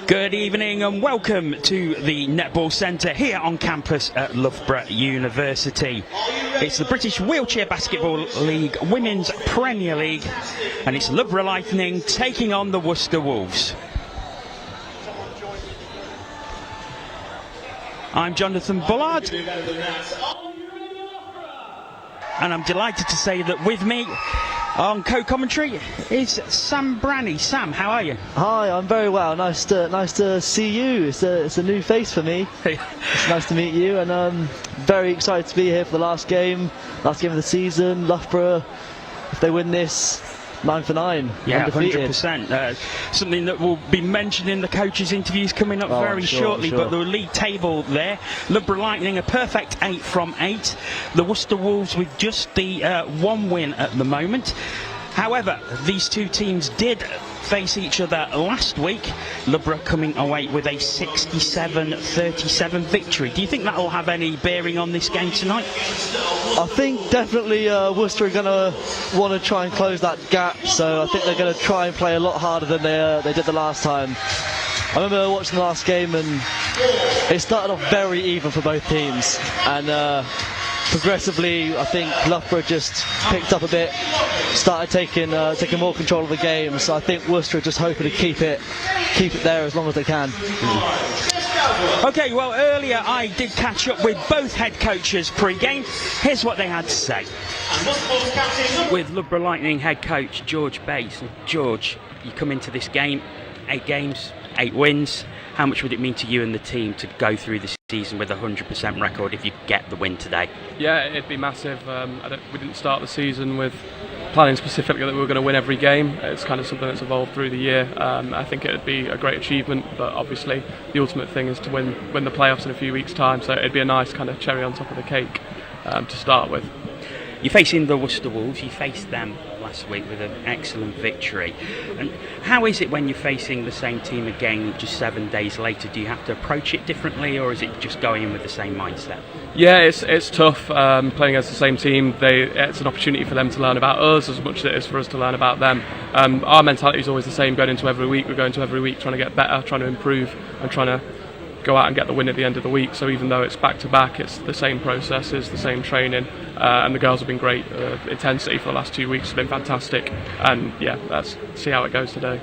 Good evening and welcome to the Netball Centre here on campus at Loughborough University. It's the British Wheelchair Basketball League Women's Premier League and it's Loughborough Lightning taking on the Worcester Wolves. I'm Jonathan Bullard and I'm delighted to say that with me on co-commentary is Sam Branney. Sam, how are you? Hi, I'm very well. Nice to see you. It's a new face for me. It's nice to meet you, and I'm very excited to be here for the last game of the season. Loughborough, if they win this, 9 for 9. Yeah, undefeated. 100%. Something that will be mentioned in the coaches' interviews coming up very shortly. But the league table there, Loughborough Lightning a perfect 8 from 8. The Worcester Wolves with just the one win at the moment. However, these two teams did face each other last week. Loughborough coming away with a 67-37 victory. Do you think that will have any bearing on this game tonight? I think definitely Worcester are going to want to try and close that gap, so I think they're going to try and play a lot harder than they did the last time. I remember watching the last game and it started off very even for both teams, and progressively I think Loughborough just picked up a bit, started taking more control of the game, so I think Worcester are just hoping to keep it there as long as they can. Okay, well, earlier I did catch up with both head coaches pre-game. Here's what they had to say. With Loughborough Lightning head coach George Bates. George, you come into this game, 8 games, 8 wins. How much would it mean to you and the team to go through the season with a 100% record if you get the win today? Yeah, it'd be massive. We didn't start the season with planning specifically that we were going to win every game. It's kind of something that's evolved through the year. I think it would be a great achievement, but obviously the ultimate thing is to win the playoffs in a few weeks' time, so it'd be a nice kind of cherry on top of the cake to start with. You're facing the Worcester Wolves. You faced them last week with an excellent victory. And how is it when you're facing the same team again just 7 days later? Do you have to approach it differently, or is it just going in with the same mindset? Yeah, it's tough playing against the same team. It's an opportunity for them to learn about us as much as it is for us to learn about them. Our mentality is always the same going into every week. We're going to every week trying to get better, trying to improve, and trying to go out and get the win at the end of the week. So even though it's back to back, it's the same processes, the same training, and the girls have been great. Intensity for the last 2 weeks has been fantastic, and yeah, let's see how it goes today.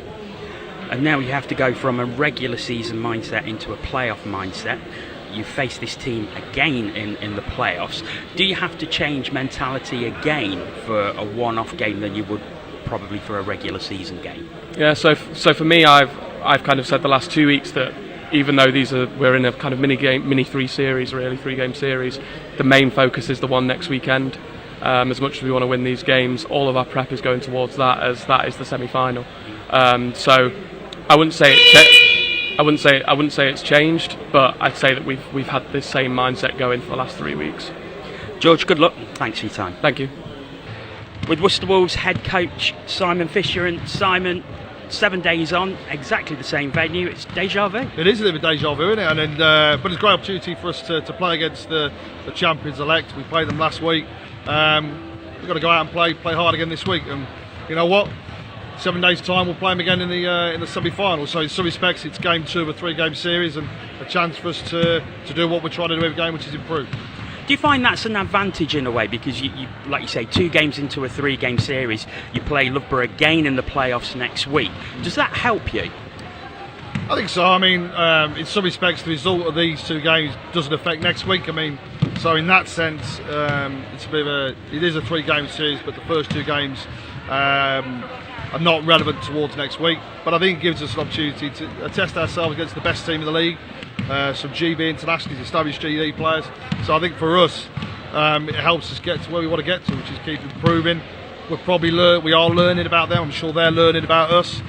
And now you have to go from a regular season mindset into a playoff mindset. You face this team again in the playoffs. Do you have to change mentality again for a one-off game than you would probably for a regular season game? Yeah, so for me, I've kind of said the last 2 weeks that even though we're in a kind of mini 3 series, really 3-game series, the main focus is the one next weekend. As much as we want to win these games, all of our prep is going towards that, as that is the semi-final. So I wouldn't say it's changed, but I'd say that we've had this same mindset going for the last 3 weeks. George, good luck. Thanks for your time. Thank you. With Worcester Wolves head coach Simon Fisher, and Simon, 7 days on, exactly the same venue. It's deja vu. It is a bit of a deja vu, isn't it? And but it's a great opportunity for us to play against the champions elect. We played them last week. We've got to go out and play hard again this week. And you know what? 7 days' time, we'll play them again in the semi-final. So in some respects, it's game 2 of a 3-game series, and a chance for us to do what we're trying to do every game, which is improve. Do you find that's an advantage in a way, because you like you say, 2 games into a 3-game series, you play Loughborough again in the playoffs next week? Does that help you? I think so. I mean, in some respects, the result of these 2 games doesn't affect next week. I mean, so in that sense, it is a 3-game series, but the first 2 games are not relevant towards next week. But I think it gives us an opportunity to test ourselves against the best team in the league. Some GB internationals, established GD players. So I think for us, it helps us get to where we want to get to, which is keep improving. We are learning about them. I'm sure they're learning about us.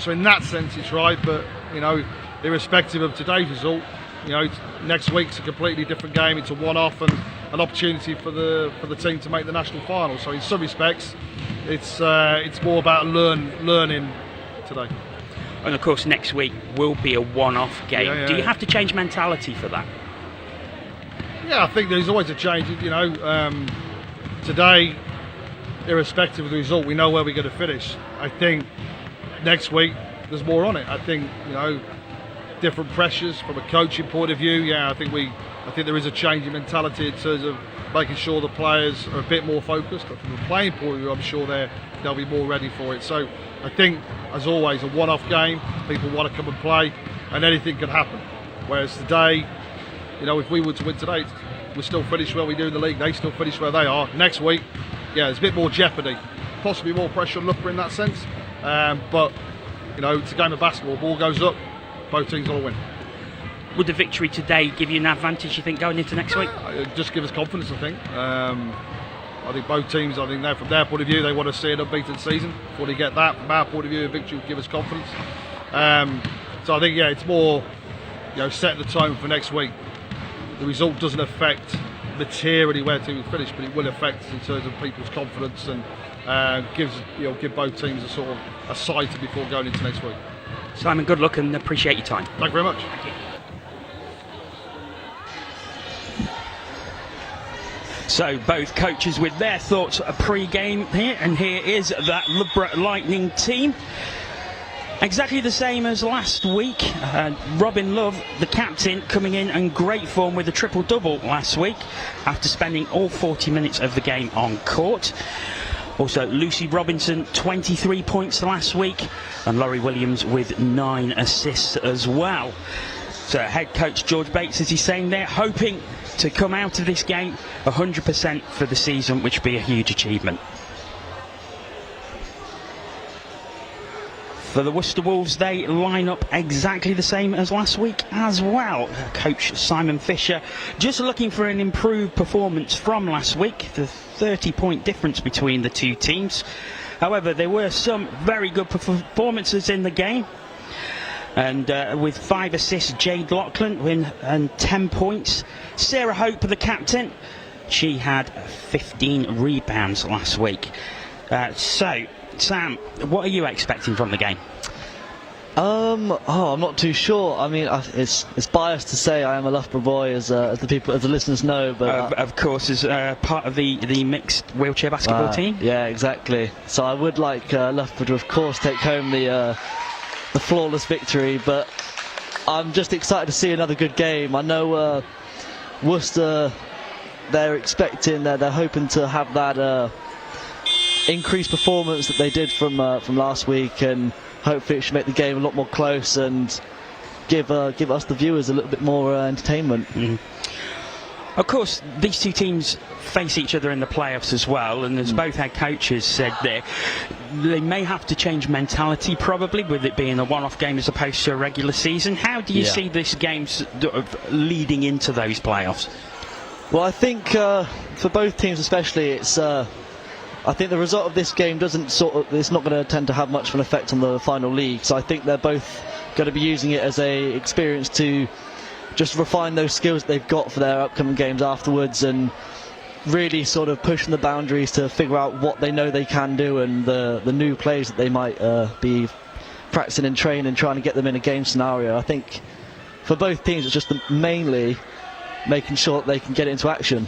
So in that sense, it's right. But you know, irrespective of today's result, you know, next week's a completely different game. It's a one-off and an opportunity for the team to make the national final. So in some respects, it's more about learning today. And of course next week will be a one-off game. Do you have to change mentality for that? Yeah, I think there's always a change. You know, today, irrespective of the result, we know where we're going to finish. I think next week there's more on it. I think, different pressures from a coaching point of view. Yeah, I think there is a change in mentality in terms of making sure the players are a bit more focused. But from a playing point of view, I'm sure they'll be more ready for it. So I think, as always, a one-off game. People want to come and play, and anything can happen. Whereas today, if we were to win today, we still finish where we do in the league. They still finish where they are. Next week, there's a bit more jeopardy, possibly more pressure on Loughborough in that sense. But it's a game of basketball. Ball goes up, both teams will win. Would the victory today give you an advantage, you think, going into next week? Just give us confidence, I think. I think both teams, from their point of view, they want to see an unbeaten season. Before they get that, from our point of view, a victory would give us confidence. So I think, it's more, setting the tone for next week. The result doesn't affect materially where teams finish, but it will affect in terms of people's confidence and give both teams a sort of a sight before going into next week. Simon, good luck and appreciate your time. Thank you very much. Thank you. So both coaches with their thoughts pre-game here, and here is that Loughborough Lightning team. Exactly the same as last week. Robin Love, the captain, coming in great form with a triple-double last week after spending all 40 minutes of the game on court. Also, Lucy Robinson, 23 points last week, and Laurie Williams with 9 assists as well. So head coach George Bates, as he's saying there, hoping to come out of this game 100% for the season, which would be a huge achievement. For the Worcester Wolves, they line up exactly the same as last week as well. Coach Simon Fisher just looking for an improved performance from last week. The 30-point difference between the two teams. However, there were some very good performances in the game. And with 5 assists, Jade Lachlan and 10 points. Sarah Hope, the captain, she had 15 rebounds last week. So, Sam, what are you expecting from the game? I'm not too sure. I mean, it's biased to say I am a Loughborough boy, as the listeners know. But of course, as part of the mixed wheelchair basketball team. Yeah, exactly. So I would like Loughborough to, of course, take home the flawless victory. But I'm just excited to see another good game. I know Worcester, they're hoping to have that increased performance that they did from last week, and hopefully it should make the game a lot more close and give us the viewers a little bit more entertainment. Of course, these two teams face each other in the playoffs as well, and as both head coaches said there, they may have to change mentality probably, with it being a one-off game as opposed to a regular season. How do you see this game leading into those playoffs? Well, I think for both teams especially, it's I think the result of this game it's not going to tend to have much of an effect on the final league. So I think they're both going to be using it as a experience to just refine those skills they've got for their upcoming games afterwards, and really sort of pushing the boundaries to figure out what they know they can do, and the new plays that they might be practicing and training, trying to get them in a game scenario. I think for both teams it's just mainly making sure that they can get into action.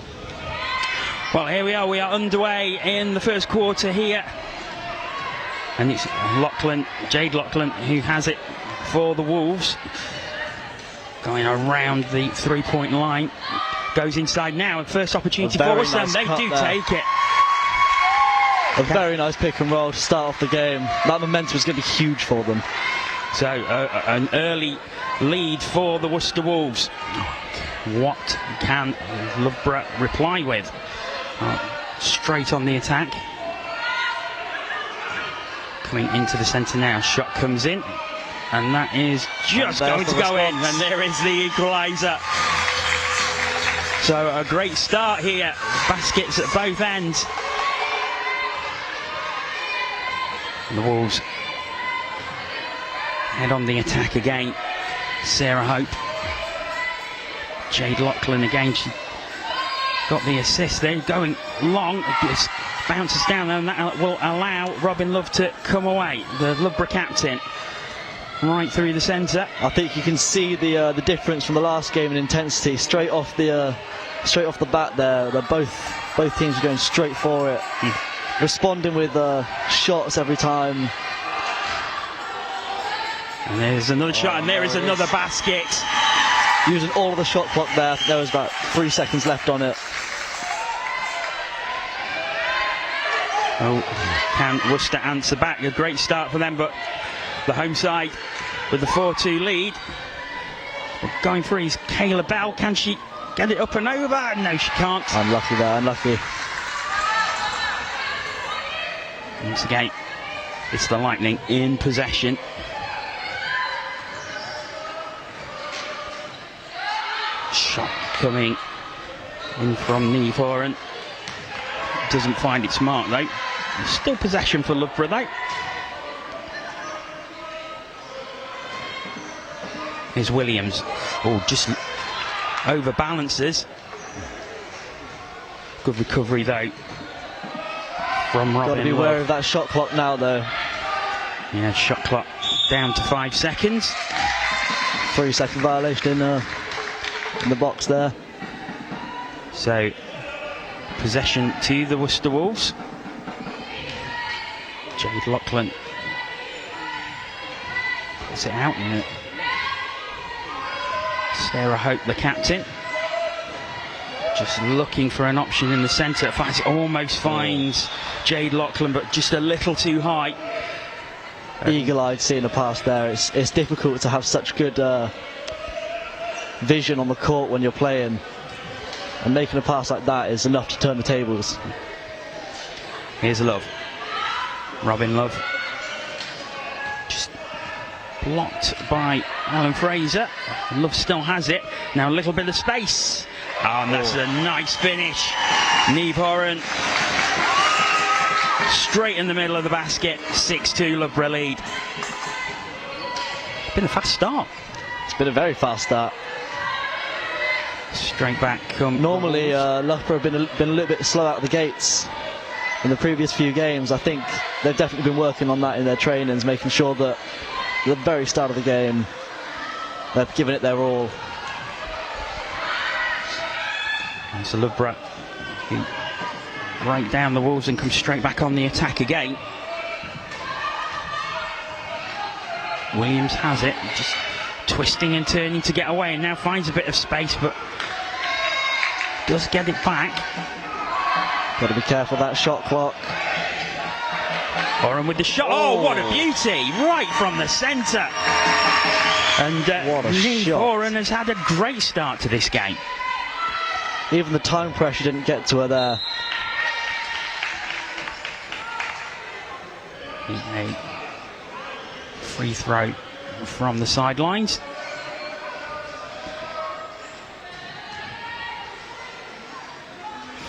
Well, here we are underway in the first quarter here, and it's Jade Lachlan, who has it for the Wolves, going around the 3-point line, goes inside now, and first opportunity for us, and they do take it. A very nice pick and roll to start off the game. That momentum is going to be huge for them. So an early lead for the Worcester Wolves. What can Loughborough reply with? Straight on the attack. Coming into the centre now, shot comes in, and that is just going to go in, and there is the equaliser. So a great start here, baskets at both ends. And the Wolves head on the attack again. Sarah Hope, Jade Lachlan again, she got the assist there, going long, it bounces down, and that will allow Robin Love to come away, the Loughborough captain, right through the centre. I think you can see the difference from the last game in intensity straight off the bat there. Both teams are going straight for it, responding with shots every time. And there's another shot, and there is another basket. Using all of the shot clock there. I think there was about 3 seconds left on it. Oh, can Worcester answer back? A great start for them, but the home side with the 4-2 lead. Going through is Kayla Bell. Can she get it up and over? No, she can't. Unlucky there, unlucky. Once again, it's the Lightning in possession. Shot coming in from Loughborough. Doesn't find its mark though. Still possession for Loughborough though. Here's Williams. Oh, just overbalances. Good recovery though from Robin. Got to be Love. aware of that shot clock now though. Yeah, shot clock down to 5 seconds. 3 second violation in the box there. So possession to the Worcester Wolves. Jade Lachlan puts it out. And Sarah Hope, the captain, just looking for an option in the centre. Almost finds Jade Lachlan, but just a little too high. Eagle-eyed seeing a pass there. It's difficult to have such good vision on the court when you're playing, and making a pass like that is enough to turn the tables. Here's Love. Robin Love. Just blocked by Alan Fraser. Love still has it. Now a little bit of space. Oh, and that's a nice finish. Loughborough straight in the middle of the basket. 6-2 Loughborough lead. It's been a fast start. It's been a very fast start. Straight back. Normally, Loughborough have been a little bit slow out of the gates in the previous few games. I think they've definitely been working on that in their trainings, making sure that at the very start of the game they're giving it their all. And so Loughborough break down the Wolves and come straight back on the attack again. Williams has it, just twisting and turning to get away, and now finds a bit of space, but does get it back. Got to be careful of that shot clock. Oren with the shot. Oh, what a beauty! Right from the centre. And what a shot. Oren has had a great start to this game. Even the time pressure didn't get to her there. A free throw from the sidelines.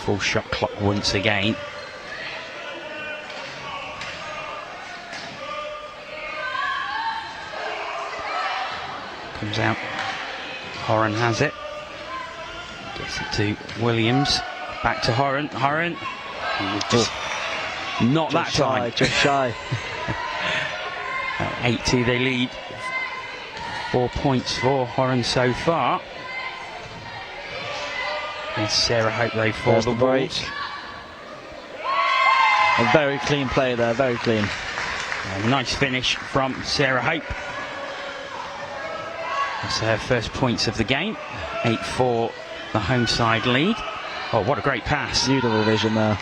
Full shot clock once again. Comes out. Horan has it. Gets it to Williams. Back to Horan. Horan. Just not that time. Just shy. 8-2 they lead. 4 points for Horan so far. And Sarah Hope though for There's the break. Wolves. A very clean play there, very clean. A nice finish from Sarah Hope. That's her first points of the game. 8-4 the home side lead. Oh, what a great pass. Beautiful vision there.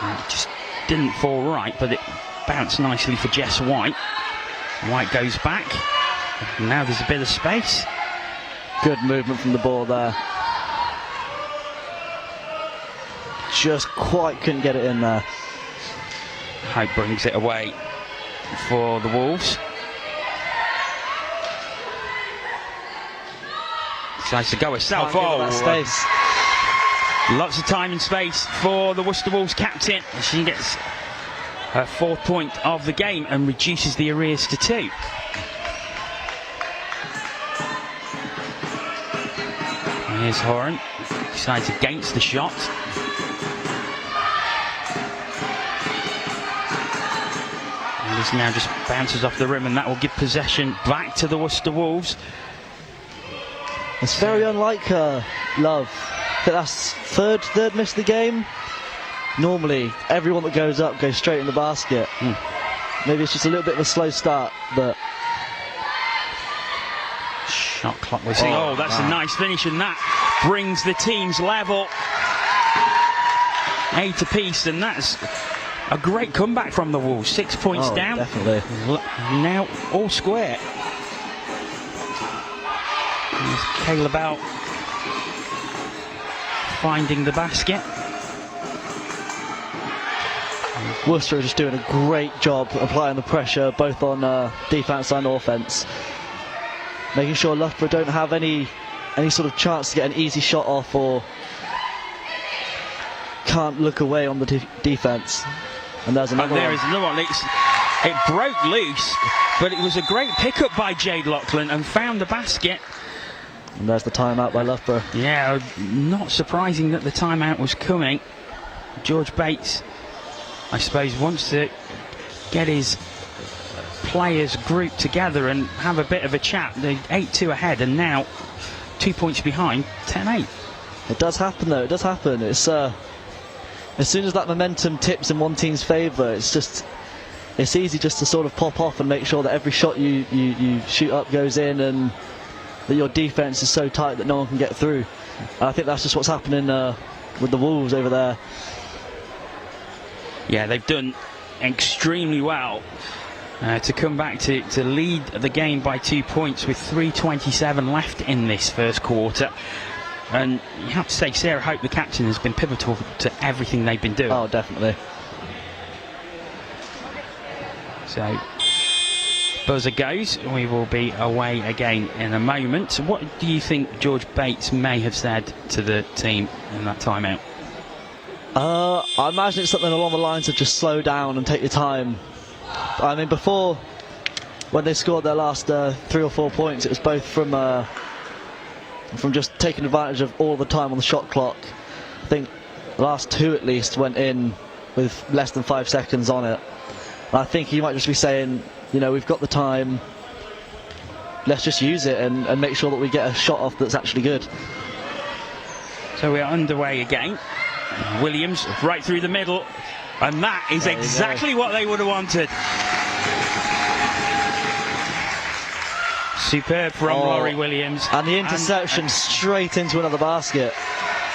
It just didn't fall right, but it bounced nicely for Jess White. White goes back. And now there's a bit of space. Good movement from the ball there. Just quite couldn't get it in there. Hope brings it away for the Wolves. Decides to go herself. That space. Lots of time and space for the Worcester Wolves captain. She gets her 4th point of the game and reduces the arrears to 2. And here's Horan. Decides against the shot. And this now just bounces off the rim, and that will give possession back to the Worcester Wolves. It's very unlike Love. I think that's third miss of the game. Normally, everyone that goes up goes straight in the basket. Maybe it's just a little bit of a slow start, but Shot clock was oh, that's a nice finish, and that brings the teams level 8 apiece, and that's a great comeback from the Wolves. 6 points down. Definitely. Now all square. There's Caleb out finding the basket. Worcester are just doing a great job applying the pressure both on defence and offence, making sure Loughborough don't have any sort of chance to get an easy shot off or can't look away on the defence. And there's another one. Is another one. It broke loose, but it was a great pickup by Jade Lachlan and found the basket. And there's the timeout by Loughborough. Yeah, not surprising that the timeout was coming. George Bates, I suppose, wants to get his players grouped together and have a bit of a chat. They're 8-2 ahead and now 2 points behind, 10-8. It does happen though, it does happen. It's as soon as that momentum tips in one team's favour, it's easy just to sort of pop off and make sure that every shot you shoot up goes in and that your defence is so tight that no one can get through. And I think that's just what's happening with the Wolves over there. Yeah, they've done extremely well to come back to lead the game by 2 points with 3:27 left in this first quarter. And you have to say, Sarah Hope, the captain, has been pivotal to everything they've been doing. Oh, definitely. So, buzzer goes. We will be away again in a moment. What do you think George Bates may have said to the team in that timeout? I imagine it's something along the lines of just slow down and take your time. I mean, before, when they scored their last 3 or 4 points, it was both from just taking advantage of all the time on the shot clock. I think the last 2 at least went in with less than 5 seconds on it. And I think he might just be saying, you know, we've got the time, let's just use it and make sure that we get a shot off that's actually good. So we are underway again. Williams right through the middle, and that is exactly what they would have wanted. Superb from Laurie Williams. And the interception straight into another basket.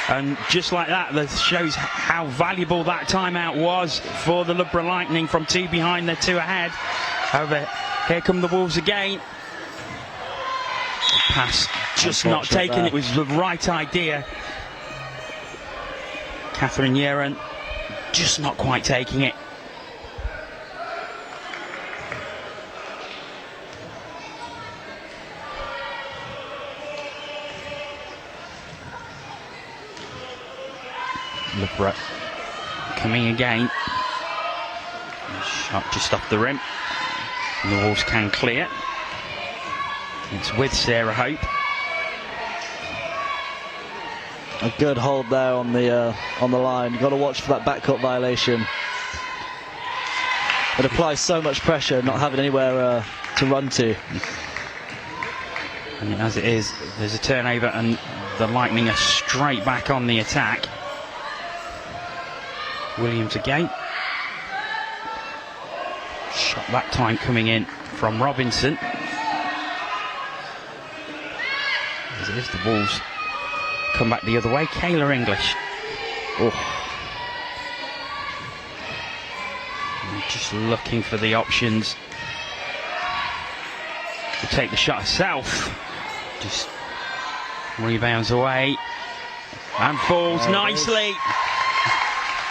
And just like that shows how valuable that timeout was for the Loughborough Lightning. From 2 behind, they're 2 ahead. However, here come the Wolves again. The pass just not taken. There. It was the right idea. Catherine Yeran just not quite taking it. Loughborough coming again. Shot just off the rim. And the Wolves can clear. It's with Sarah Hope. A good hold there on the line. You've got to watch for that backcourt violation. It applies so much pressure, not having anywhere to run to. And as it is, there's a turnover, and the Lightning are straight back on the attack. Williams again. Shot that time coming in from Robinson. As it is, the Wolves come back the other way. Kayla English. Just looking for the options to take the shot herself. Just rebounds away and falls nicely.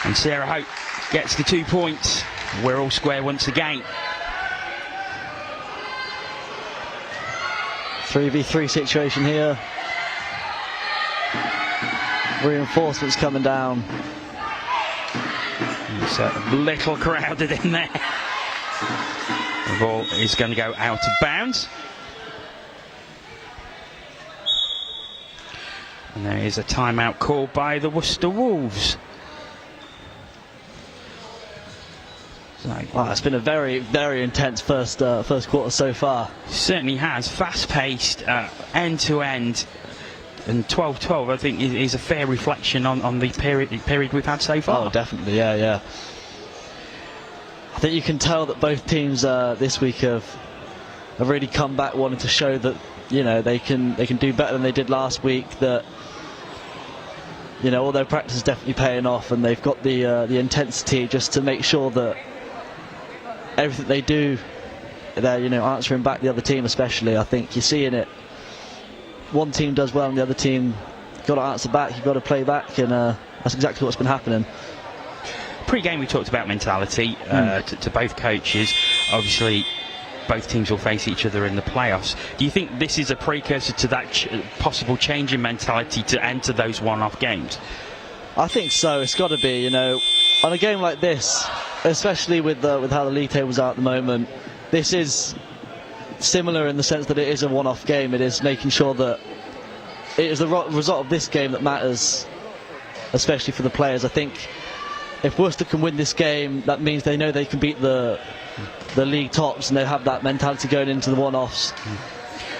And Sarah Hope gets the 2 points. We're all square once again. 3v3 situation here. Reinforcements coming down. It's a little crowded in there. The ball is going to go out of bounds. And there is a timeout called by the Worcester Wolves. Wow, it's been a very, very intense first quarter so far. Certainly has. Fast-paced, end-to-end. And 12-12, I think, is a fair reflection on the period we've had so far. Oh, definitely, yeah. I think you can tell that both teams this week have really come back wanting to show that, you know, they can do better than they did last week. That, you know, all their practice is definitely paying off, and they've got the intensity just to make sure that everything they do, they're, you know, answering back the other team. Especially, I think you're seeing it. One team does well, and the other team got to answer back. You've got to play back, and that's exactly what's been happening. Pre-game we talked about mentality to both coaches. Obviously both teams will face each other in the playoffs. Do you think this is a precursor to that possible change in mentality to enter those one-off games? I think so. It's got to be, you know, on a game like this, especially with how the league tables are at the moment. This is similar in the sense that it is a one-off game. It is making sure that it is the result of this game that matters, especially for the players. I think if Worcester can win this game, that means they know they can beat the league tops, and they have that mentality going into the one-offs.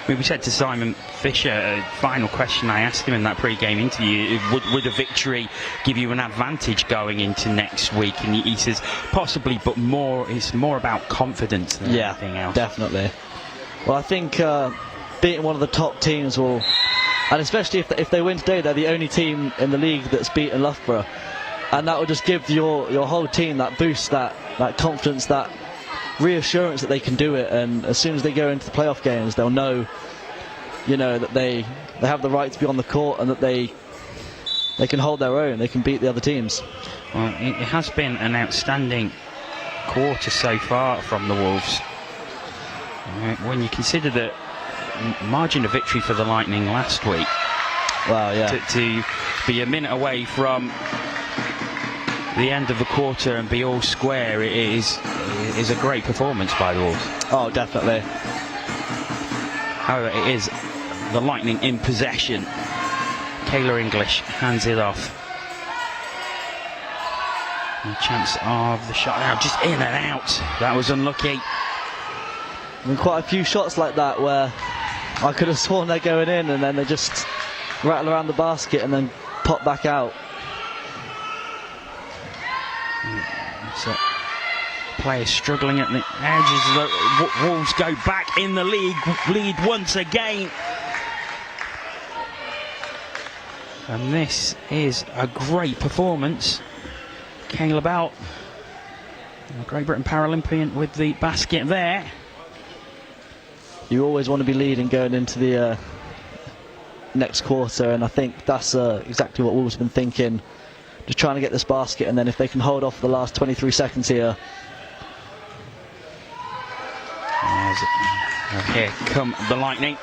We said to Simon Fisher, final question I asked him in that pre-game interview, would a victory give you an advantage going into next week? And he says possibly, but it's more about confidence than anything else. Definitely. Well, I think beating one of the top teams will, and especially if they win today, they're the only team in the league that's beaten Loughborough, and that will just give your whole team that boost, that confidence, that reassurance that they can do it. And as soon as they go into the playoff games, they'll know, you know, that they have the right to be on the court, and that they can hold their own, they can beat the other teams. Well, it has been an outstanding quarter so far from the Wolves. When you consider the margin of victory for the Lightning last week, wow, yeah, to be a minute away from the end of the quarter and be all square, it is a great performance by the Wolves. Oh, definitely. However, it is the Lightning in possession. Kayla English hands it off. And a chance of the shot now, just in and out. That was unlucky. I mean, quite a few shots like that where I could have sworn they're going in, and then they just rattle around the basket and then pop back out. So, players struggling at the edges. The Wolves go back in the lead once again. And this is a great performance. Kayla Bell, a Great Britain Paralympian, with the basket there. You always want to be leading going into the next quarter, and I think that's exactly what Wolves have been thinking. Just trying to get this basket, and then if they can hold off the last 23 seconds here. Here come the Lightning.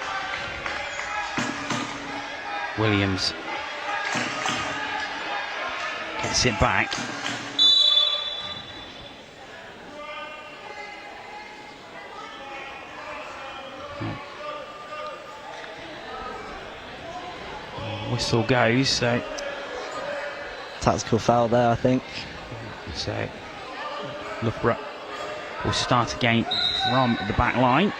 Williams gets it back. Whistle goes, so tactical foul there, I think. So Loughborough will start again from the back line.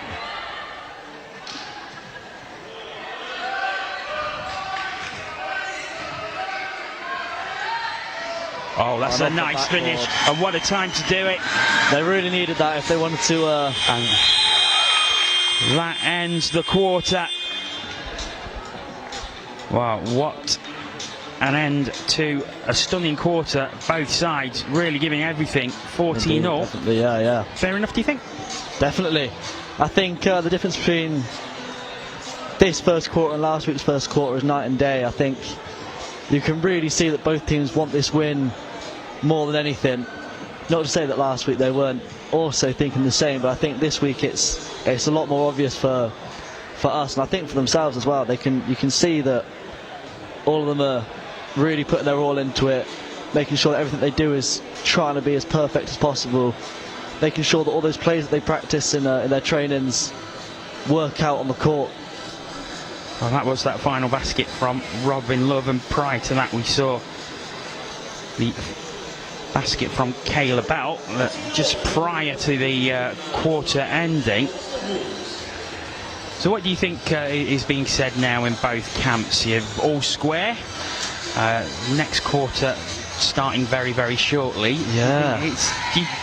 Oh, that's a nice finish, and what a time to do it. They really needed that if they wanted to. And that ends the quarter. Wow, what an end to a stunning quarter. Both sides really giving everything. 14-0. Definitely, yeah. Fair enough, do you think? Definitely. I think the difference between this first quarter and last week's first quarter is night and day. I think you can really see that both teams want this win more than anything. Not to say that last week they weren't also thinking the same, but I think this week it's a lot more obvious for us, and I think for themselves as well. You can see that all of them are really putting their all into it, making sure that everything they do is trying to be as perfect as possible, making sure that all those plays that they practice in their trainings work out on the court. Well, that was that final basket from Robin Love, and prior to that we saw the basket from Kayla Bell just prior to the quarter ending. So what do you think is being said now in both camps? You're all square. Next quarter starting very, very shortly. Yeah.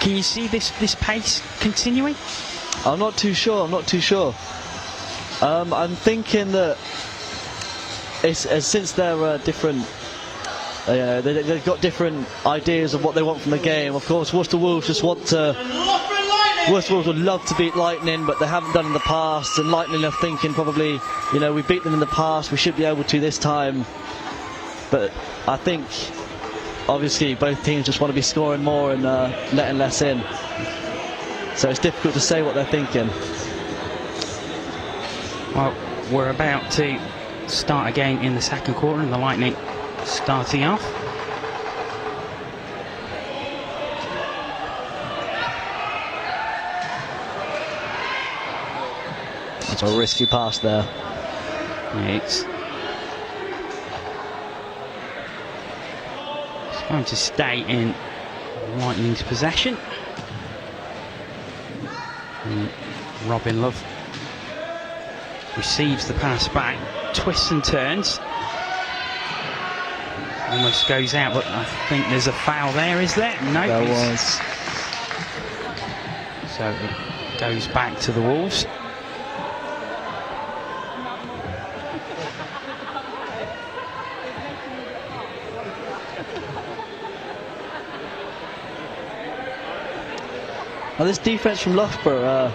Can you see this pace continuing? I'm not too sure. I'm thinking that since they're different, they've got different ideas of what they want from the game. Of course, Worcester Wolves Worcester Wolves would love to beat Lightning, but they haven't done in the past, and Lightning are thinking probably, we beat them in the past, we should be able to this time. But I think, obviously, both teams just want to be scoring more and letting less in. So it's difficult to say what they're thinking. Well, we're about to start again in the second quarter, and the Lightning starting off. That's a risky pass there. It's going to stay in Lightning's possession. And Robin Love receives the pass back, twists and turns. Almost goes out, but I think there's a foul there, is there? No. There was. So it goes back to the Wolves. Now this defence from Loughborough,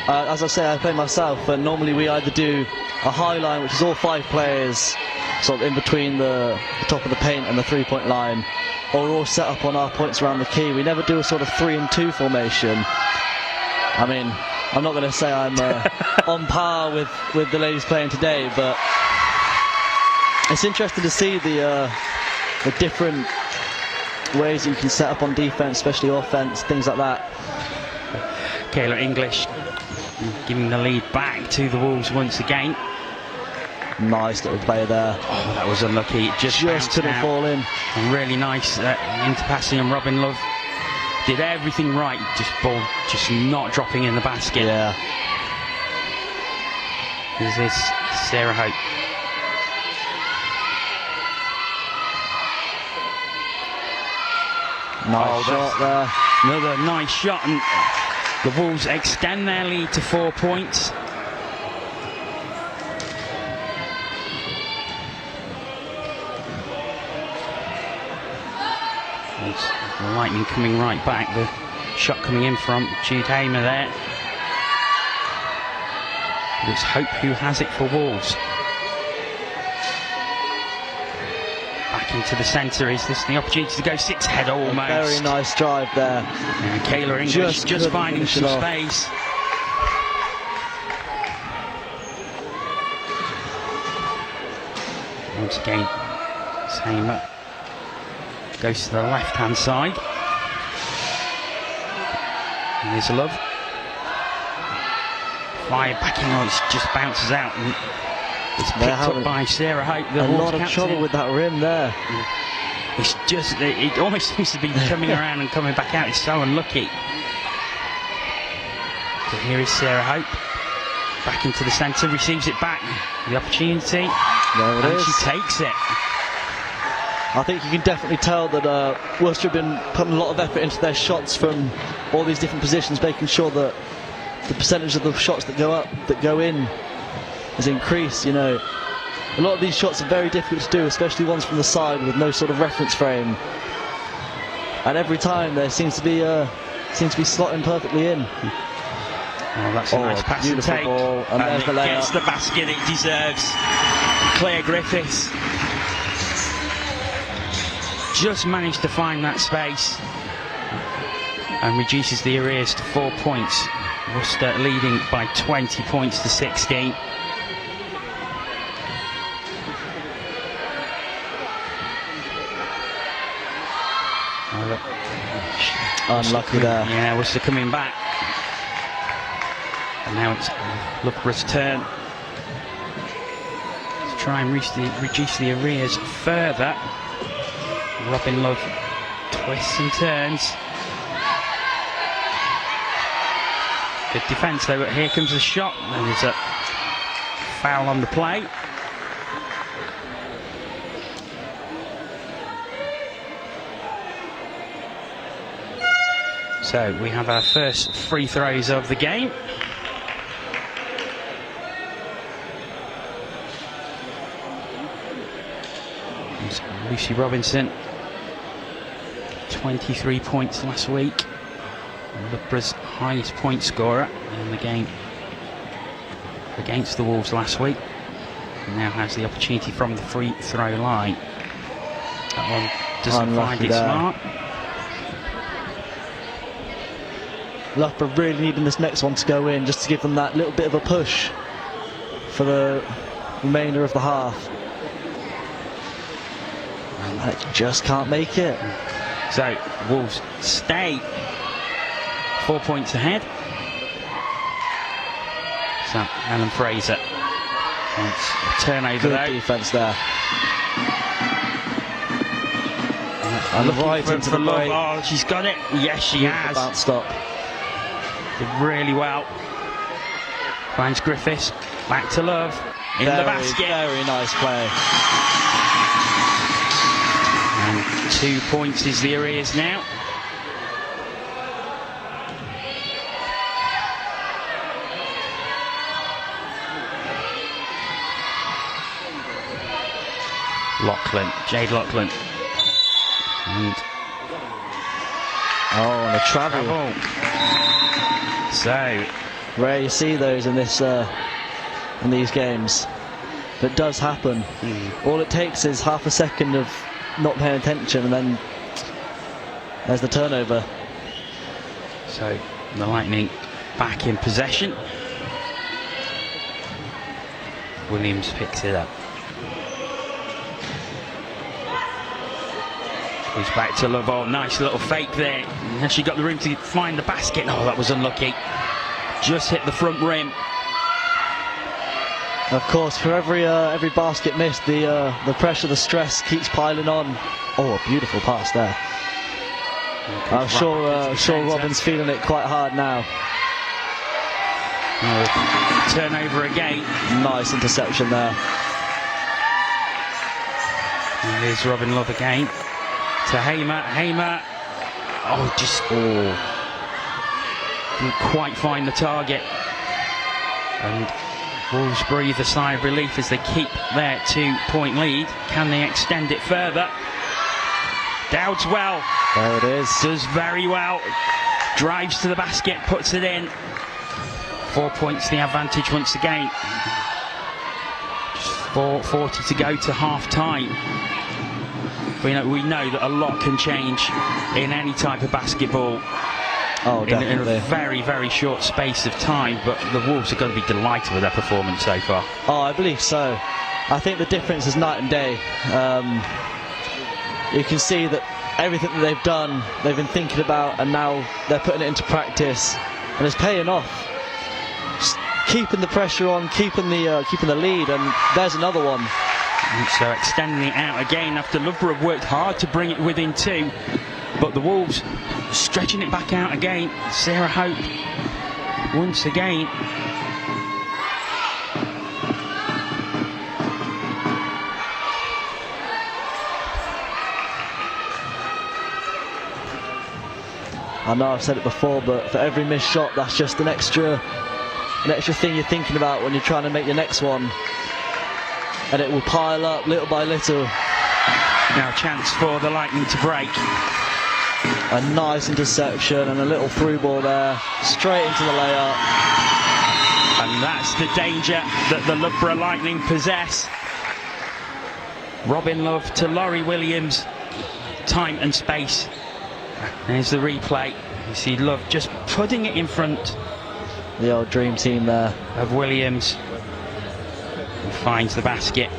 as I say, I play myself, and normally we either do a high line, which is all 5 players, sort of in between the top of the paint and the 3-point line, or we're all set up on our points around the key. We never do a sort of 3-and-2 formation. I mean, I'm not going to say I'm on par with the ladies playing today, but it's interesting to see the different ways you can set up on defence, especially offence, things like that. Kayla English giving the lead back to the Wolves once again. Nice little play there. Oh, that was unlucky. It just couldn't out. fall in. And really nice interpassing, and Robin Love did everything right. Ball just not dropping in the basket. Yeah. Is this Sarah Hope? Nice shot there. Another nice shot, and the Wolves extend their lead to 4 points. The Lightning coming right back. The shot coming in from Jude Hamer there. But it's Hope who has it for Wolves. Back into the centre. Is this the opportunity to go 6-head almost? A very nice drive there. And Kayla English just finding some space. Once again, Hamer goes to the left-hand side. And there's Love. Fire backing on, it just bounces out. And it's picked up by Sarah Hope. A lot of trouble with that rim there. It's just, it almost seems to be coming around and coming back out. It's so unlucky. So here is Sarah Hope. Back into the centre, receives it back. The opportunity. There it is. She takes it. I think you can definitely tell that Worcester have been putting a lot of effort into their shots from all these different positions, making sure that the percentage of the shots that go in has increased. A lot of these shots are very difficult to do, especially ones from the side with no sort of reference frame. And every time there seems to be slotting perfectly in. Oh, that's a nice pass and take. Ball, and there's the layup. Gets the basket it deserves. Claire Griffiths just managed to find that space and reduces the arrears to 4 points. Worcester leading by 20 points to 16. Unlucky there. Yeah, Worcester coming back. And now it's Loughborough's turn to try and reduce the arrears further. Robin Love twists and turns. Good defence though, but here comes the shot. And there's a foul on the play. So we have our first free throws of the game. Lucy Robinson, 23 points last week. Loughborough's highest point scorer in the game against the Wolves last week. Now has the opportunity from the free throw line. That one doesn't find its mark. Loughborough really needing this next one to go in, just to give them that little bit of a push for the remainder of the half. And they just can't make it. So Wolves stay 4 points ahead. So Alan Fraser wants a turnover. Good though. defence there. And Looking right for, into for the Love. break. Oh, she's got it. Yes, she has. Bounce stop. Did really well. Finds Griffiths. Back to Love. In the basket. Very nice play. And 2 points is the arrears now. Jade Lachlan. And the travel. So Rare you see those in this in these games, but it does happen. All it takes is half a second of not paying attention, and then there's the turnover. So the Lightning back in possession. Williams picks it up. He's back to Love. Oh, nice little fake there. And she got the room to find the basket. Oh, that was unlucky. Just hit the front rim. Of course, for every basket missed, the pressure, the stress keeps piling on. Oh, a beautiful pass there. I'm sure Robin's feeling it quite hard now. Turnover again. Nice interception there. And here's Robin Love again. To Hamer. Didn't quite find the target. And Wolves breathe a sigh of relief as they keep their 2 point lead. Can they extend it further? Dowds well. There it is. Does very well. Drives to the basket, puts it in. 4 points the advantage once again. Just 4:40 to go to half time. We know that a lot can change in any type of basketball. Oh, definitely. In a very, very short space of time, but the Wolves are going to be delighted with their performance so far. Oh, I believe so. I think the difference is night and day. You can see that everything that they've done, they've been thinking about, and now they're putting it into practice, and it's paying off. Just keeping the pressure on, keeping the lead, and there's another one. And so extending it out again after Loughborough have worked hard to bring it within 2, but the Wolves stretching it back out again. Sarah Hope once again. I know I've said it before, but for every missed shot, that's just an extra thing you're thinking about when you're trying to make your next one. And it will pile up little by little. Now a chance for the Lightning to break. A nice interception and a little through ball there, straight into the layup. And that's the danger that the Loughborough Lightning possess. Robin Love to Laurie Williams. Time and space. There's the replay. You see Love just putting it in front. The old dream team there. Of Williams. He finds the basket.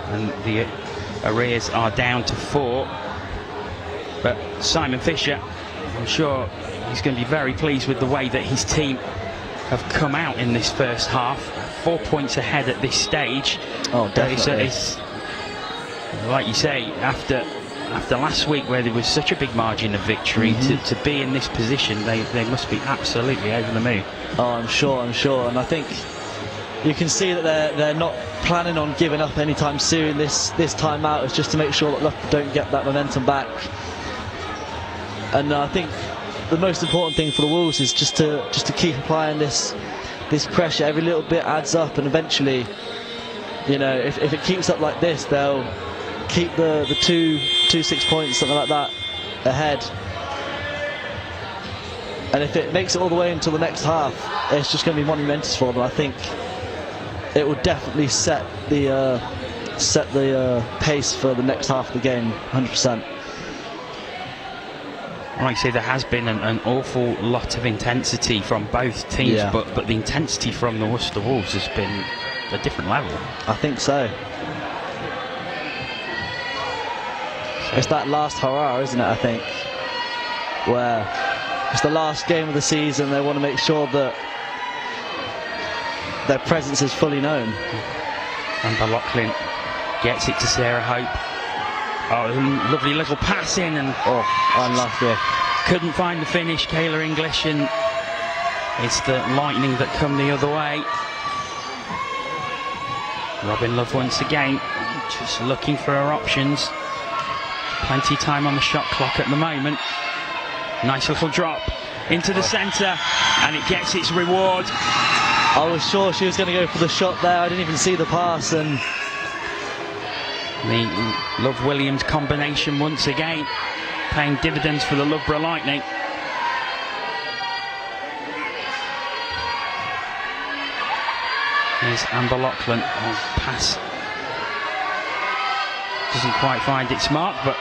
And the arrears are down to 4. But Simon Fisher, I'm sure he's going to be very pleased with the way that his team have come out in this first half. 4 points ahead at this stage. Oh, definitely. It's, like you say, after last week where there was such a big margin of victory, to be in this position, they must be absolutely over the moon. Oh, I'm sure, and I think you can see that they're not planning on giving up anytime soon. This time out is just to make sure that Loughborough don't get that momentum back. And I think the most important thing for the Wolves is just to keep applying this pressure. Every little bit adds up, and eventually, you know, if it keeps up like this, they'll keep the 2-6 points, something like that, ahead. And if it makes it all the way until the next half, it's just going to be monumentous for them. I think it will definitely set the pace for the next half of the game, 100%. Like I say, there has been an awful lot of intensity from both teams, but the intensity from the Worcester Wolves has been a different level. I think so. It's that last hurrah, isn't it, I think, where it's the last game of the season. They want to make sure that their presence is fully known. And Lachlan gets it to Sarah Hope. Oh, lovely little pass in, and unlucky. Couldn't find the finish, Kayla English, and it's the Lightning that come the other way. Robin Love once again, just looking for her options. Plenty of time on the shot clock at the moment. Nice little drop into the centre, and it gets its reward. I was sure she was going to go for the shot there. I didn't even see the pass, and the Love-Williams combination once again paying dividends for the Loughborough Lightning. Here's Amber Lachlan. Pass doesn't quite find its mark, but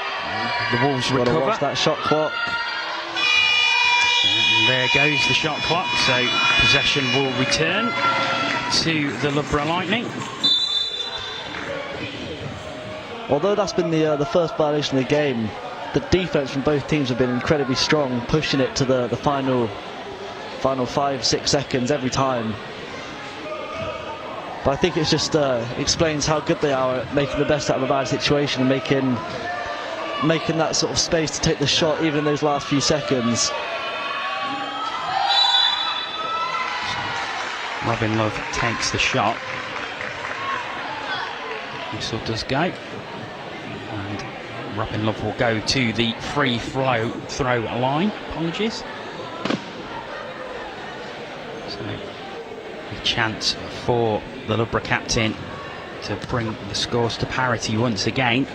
the Wolves recover. Gotta watch that shot clock. And there goes the shot clock, so possession will return to the Loughborough Lightning. Although that's been the first violation of the game, the defence from both teams have been incredibly strong, pushing it to the final 5-6 seconds every time. But I think it just explains how good they are at making the best out of a bad situation and making that sort of space to take the shot even in those last few seconds. Robin Love takes the shot. Whistle does go. And Robin Love will go to the free throw line. Apologies. So a chance for the Loughborough captain to bring the scores to parity once again.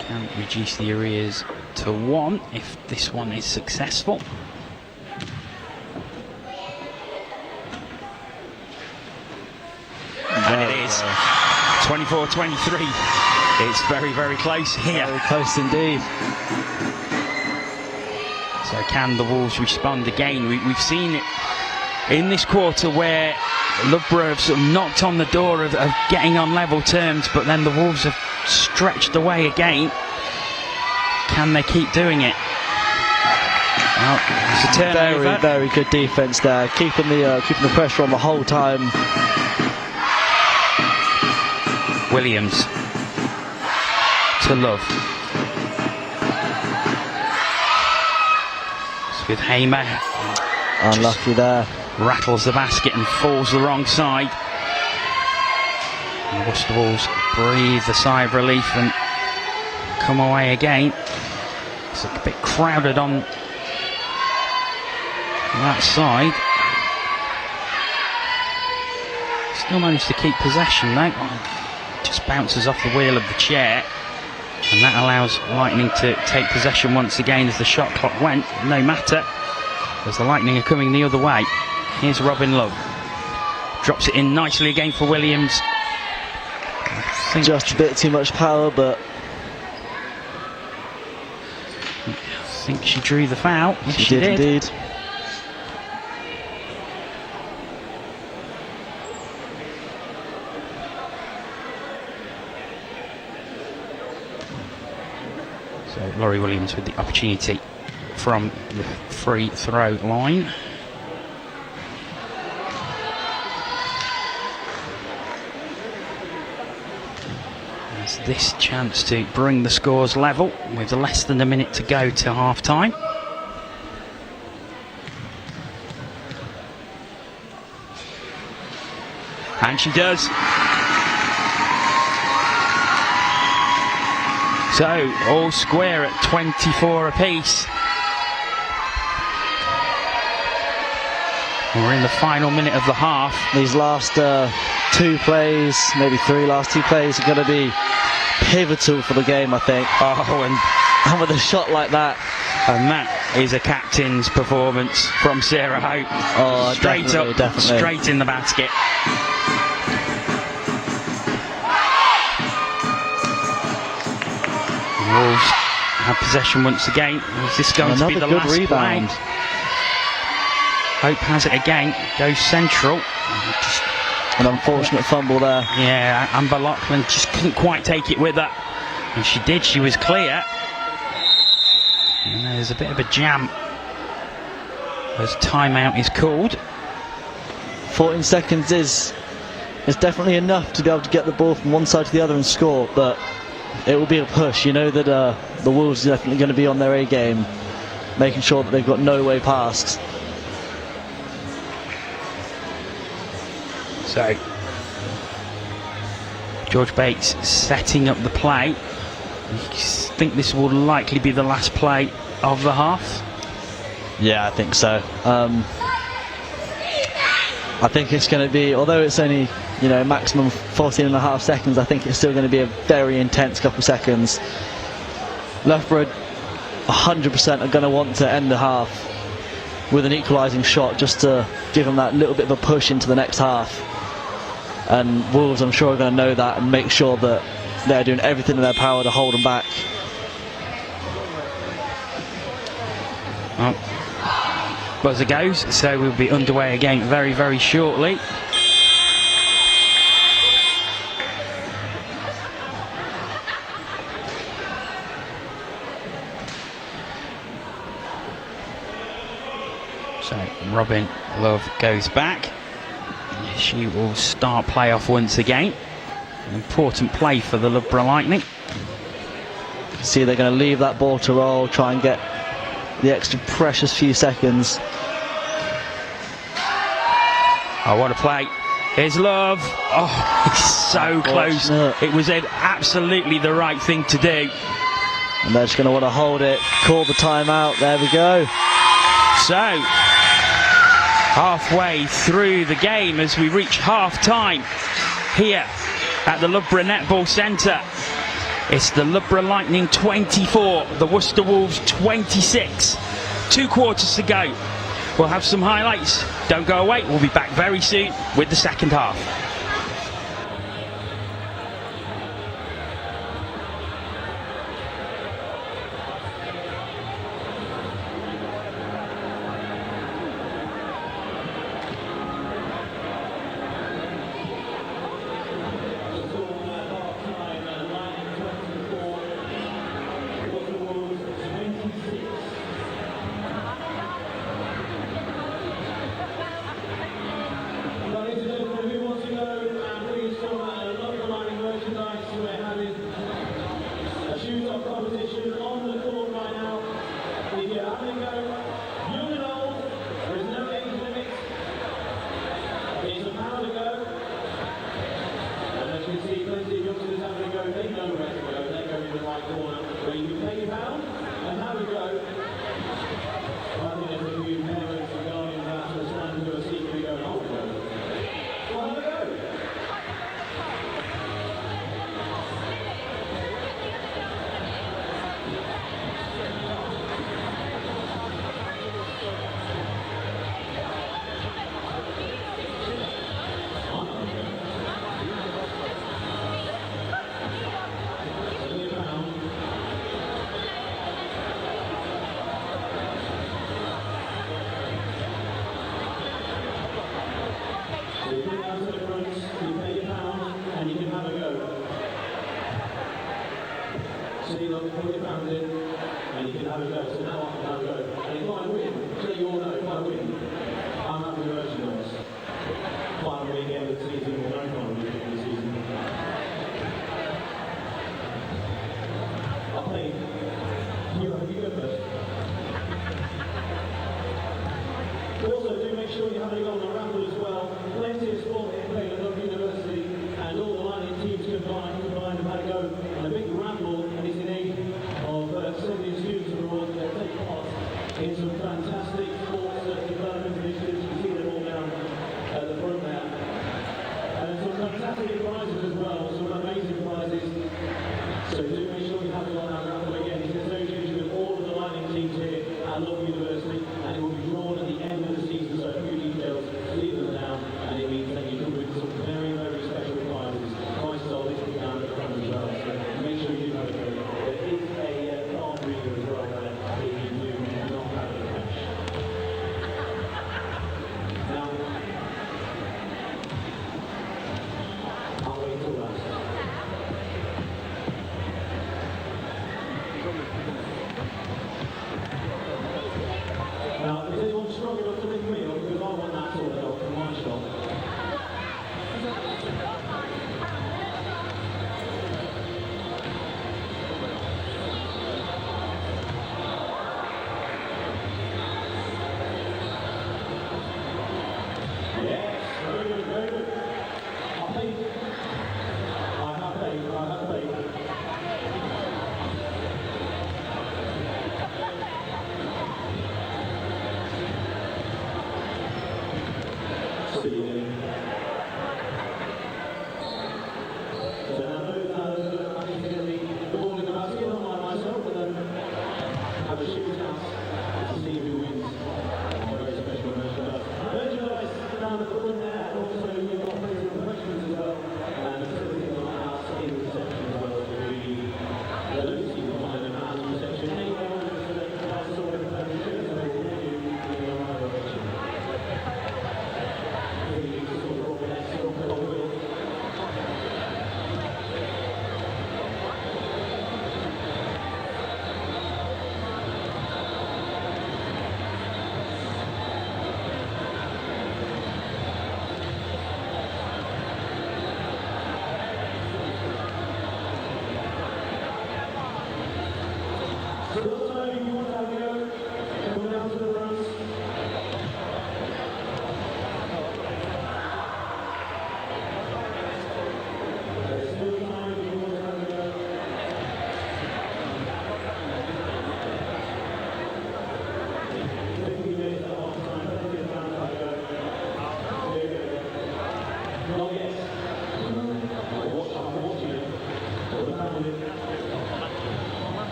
Can reduce the arrears to 1 if this one is successful. And it is 24-23. It's very, very close here. Very close indeed. So can the Wolves respond again? We've seen it in this quarter where Loughborough have sort of knocked on the door of getting on level terms, but then the Wolves have stretched away again. Can they keep doing it? Well, it's a turnover. Very, very good defence there, keeping the pressure on the whole time. Williams to Love. It's with Hamer. Unlucky there. Rattles the basket and falls the wrong side. And the Worcester Wolves breathe a sigh of relief and come away again. It's a bit crowded on that side. Still managed to keep possession though. Just bounces off the wheel of the chair, and that allows Lightning to take possession once again as the shot clock went. No matter, as the Lightning are coming the other way. Here's Robin Love. Drops it in nicely again for Williams. Just a bit too much power, but I think she drew the foul. Yes, she did indeed. So Laurie Williams with the opportunity from the free throw line. There's this chance to bring the scores level with less than a minute to go to half time. And she does. So, all square at 24 apiece. We're in the final minute of the half. These last two plays, maybe three last two plays, are going to be pivotal for the game, I think. Oh, and with a shot like that. And that is a captain's performance from Sarah Hope. Oh, straight definitely, up, straight in the basket. Wolves have possession once again. Is this going to be the last rebound? Play? Hope has it again. Goes central. Just an unfortunate fumble there. Yeah, Amber Lachlan just couldn't quite take it with her. And she did. She was clear. And there's a bit of a jam as timeout is called. 14 seconds is definitely enough to be able to get the ball from one side to the other and score, but it will be a push. You know that the Wolves are definitely going to be on their A game, making sure that they've got no way past. So George Bates setting up the play. You think this will likely be the last play of the half? Yeah, I think so. I think it's going to be, although it's only, you know, maximum 14 and a half seconds, I think it's still going to be a very intense couple of seconds. Loughborough 100% are going to want to end the half with an equalising shot just to give them that little bit of a push into the next half. And Wolves, I'm sure, are going to know that and make sure that they're doing everything in their power to hold them back. Well, buzzer goes, so we'll be underway again very, very shortly. So Robin Love goes back. She will start playoff once again. An important play for the Loughborough Lightning. See, they're going to leave that ball to roll, try and get the extra precious few seconds. Oh, what a play. Here's Love. Oh, it's so close. It was absolutely the right thing to do. And they're just going to want to hold it, call the timeout. There we go. So, halfway through the game as we reach half-time here at the Loughborough Netball Centre. It's the Loughborough Lightning 24, the Worcester Wolves 26. 2 quarters to go. We'll have some highlights. Don't go away. We'll be back very soon with the second half. In some fantastic sports development initiatives, we see them all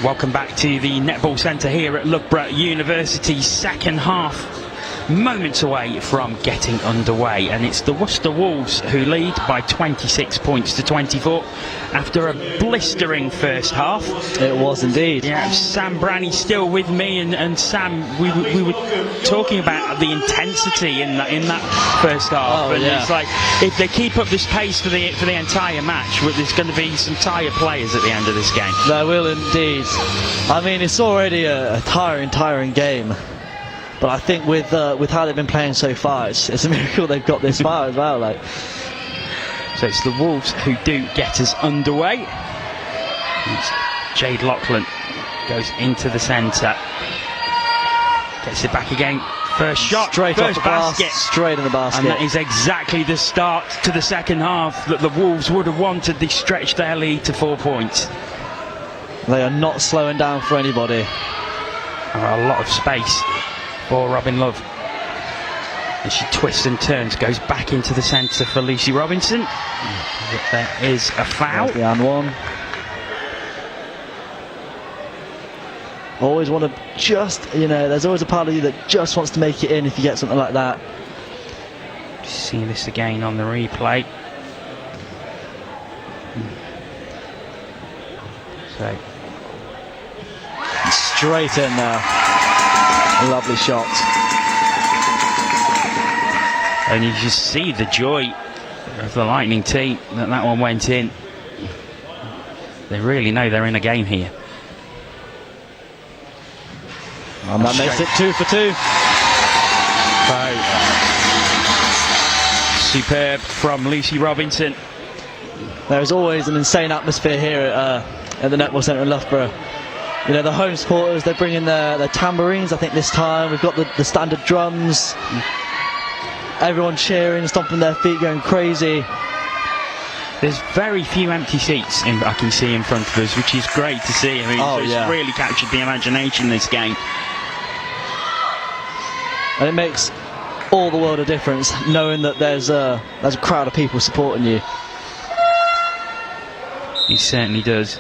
Welcome back to the Netball Centre here at Loughborough University. Second half moments away from getting underway, and it's the Worcester Wolves who lead by 26 points to 24 after a blistering first half. It was indeed. Yeah, Sam Branney still with me, and Sam, we were talking about the intensity in that first half, and it's like if they keep up this pace for the entire match, there's going to be some tired players at the end of this game. There will indeed. I mean, it's already a tiring game. But I think with how they've been playing so far, it's a miracle they've got this far as well. So it's the Wolves who do get us underway. Jade Lachlan goes into the centre, gets it back again. First shot, straight first off the basket, straight in the basket. And that is exactly the start to the second half that the Wolves would have wanted. They stretched their lead to 4 points. They are not slowing down for anybody. A lot of space for Robin Love as she twists and turns, goes back into the centre for Lucy Robinson. There is a foul. And one. Always want to there's always a part of you that just wants to make it in if you get something like that. See this again on the replay. So straight in there. Lovely shot. And you just see the joy of the Lightning team that one went in. They really know they're in a game here. And that makes it 2 for 2. Superb from Lucy Robinson. There's always an insane atmosphere here at the Netball Centre in Loughborough. You know, the home supporters, they bring in their tambourines, I think this time. We've got the standard drums. Everyone cheering, stomping their feet, going crazy. There's very few empty seats I can see in front of us, which is great to see. I mean, it's really captured the imagination, this game. And it makes all the world of difference, knowing that there's a crowd of people supporting you. It certainly does.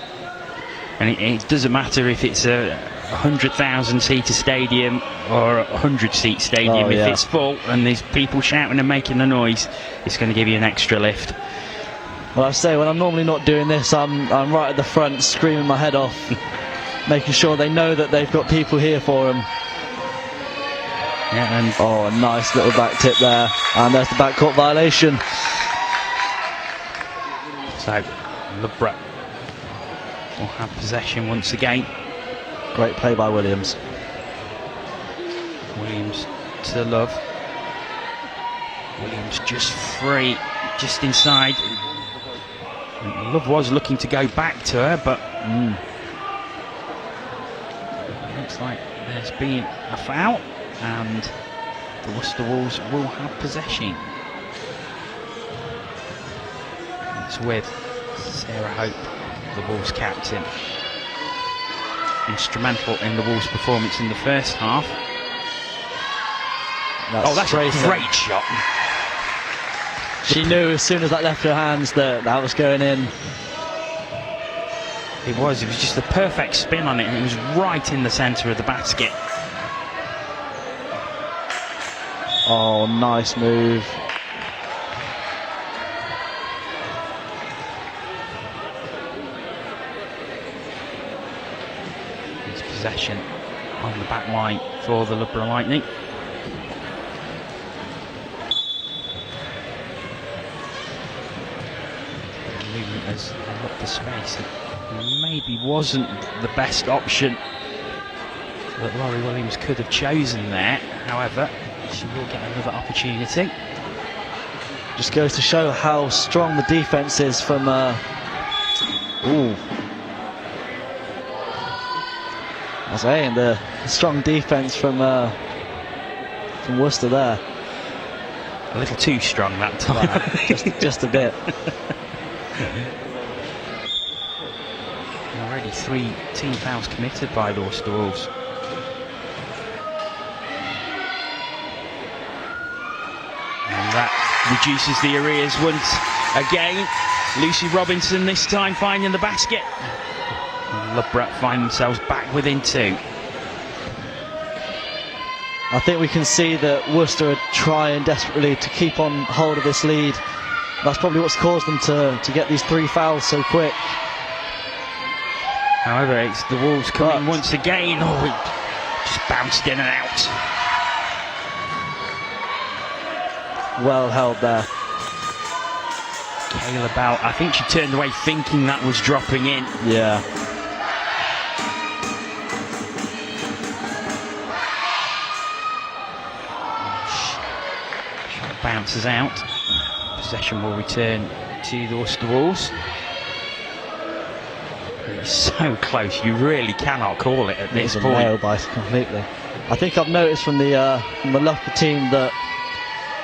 And it doesn't matter if it's a 100,000 seater stadium or a 100 seat stadium. If it's full and there's people shouting and making a noise, it's going to give you an extra lift. Well, I say, when I'm normally not doing this, I'm right at the front screaming my head off, making sure they know that they've got people here for them. Yeah, and a nice little back tip there, and there's the backcourt violation. So Loughborough will have possession once again. Great play by Williams. Williams to Love. Williams just free, just inside. And Love was looking to go back to her, but it looks like there's been a foul, and the Worcester Wolves will have possession. It's with Sarah Hope, the Wolves captain. Instrumental in the Wolves' performance in the first half. That's a great shot. She knew as soon as that left her hands that was going in. It was just the perfect spin on it, and it was right in the centre of the basket. Oh, nice move. It's possession on the back line for the Loughborough Lightning. Movement has looked for space. It maybe wasn't the best option that Laurie Williams could have chosen there. However, she will get another opportunity. Just goes to show how strong the defence is from. I was saying the strong defence from Worcester there. A little too strong that time. Well, just a bit. Already 3 team fouls committed by the Worcester Wolves. And that reduces the arrears once again. Lucy Robinson this time finding the basket. And Loughborough find themselves back within 2. I think we can see that Worcester are trying desperately to keep on hold of this lead. That's probably what's caused them to get these 3 fouls so quick. However, it's the Wolves coming once again. Oh, it just bounced in and out. Well held there. Kayla Bell, I think she turned away thinking that was dropping in. Yeah. Shot bounces out. Possession will return to the Worcester Wolves. It's so close, you really cannot call it at this point. Nail bite completely. I think I've noticed from the Loughborough team that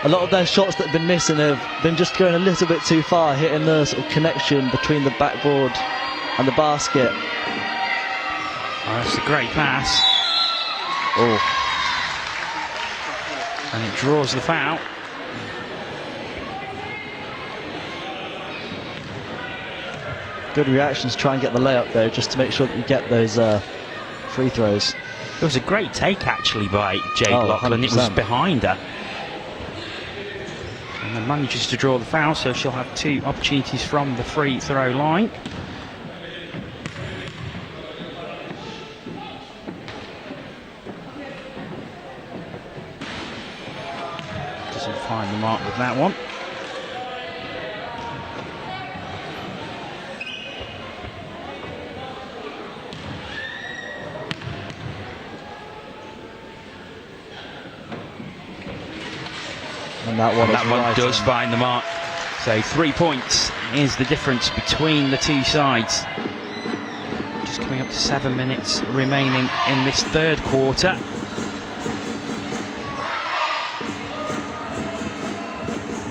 a lot of their shots that have been missing have been just going a little bit too far, hitting the sort of connection between the backboard and the basket. Oh, that's a great pass. Oh. And it draws the foul. Good reactions, try and get the layup though, just to make sure that you get those free throws. It was a great take actually by Jade Lachlan. 100%. It was behind her. And then manages to draw the foul, so she'll have 2 opportunities from the free throw line. Doesn't find the mark with that one. And that one does find the mark. So 3 points is the difference between the 2 sides. Just coming up to 7 minutes remaining in this 3rd quarter.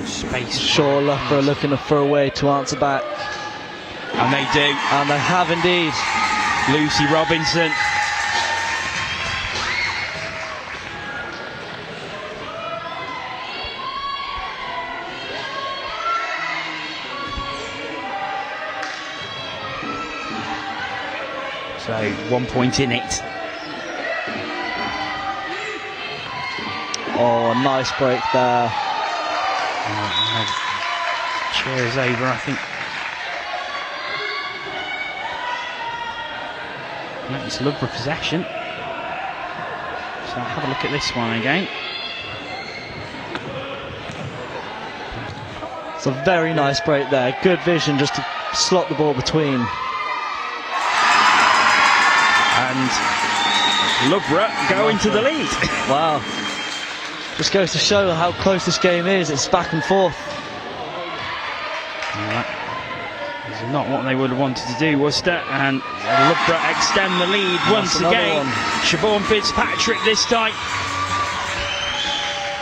Space. Sure, Loughborough looking for a way to answer back. And they do. And they have indeed. Lucy Robinson. So 1 point in it. Oh, a nice break there. Chair is over, I think. No, it's Loughborough possession. So have a look at this one again. It's a very nice break there. Good vision just to slot the ball between. And Loughborough go into the lead. Wow. Just goes to show how close this game is. It's back and forth. This is not what they would have wanted to do, Worcester, and Loughborough extend the lead once again. Siobhan Fitzpatrick this time.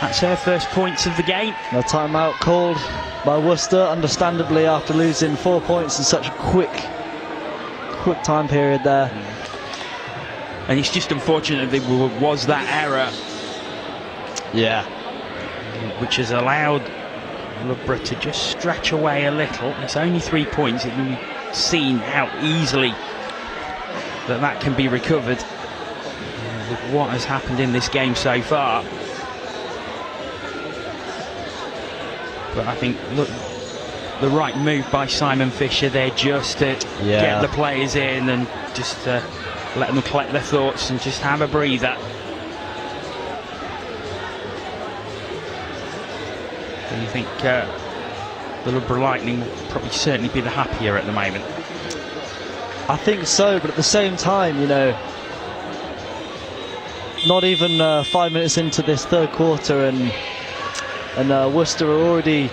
That's her first points of the game. A timeout called by Worcester, understandably, after losing 4 points in such a quick time period there. And it's just unfortunate that there was that error. Yeah. Which has allowed Loughborough to just stretch away a little. It's only 3 points. We've seen how easily that can be recovered with what has happened in this game so far. But I think, look, the right move by Simon Fisher there, just to get the players in and just let them collect their thoughts and just have a breather. Do you think the Loughborough Lightning will probably certainly be the happier at the moment? I think so, but at the same time, you know, not even 5 minutes into this 3rd quarter, and Worcester are already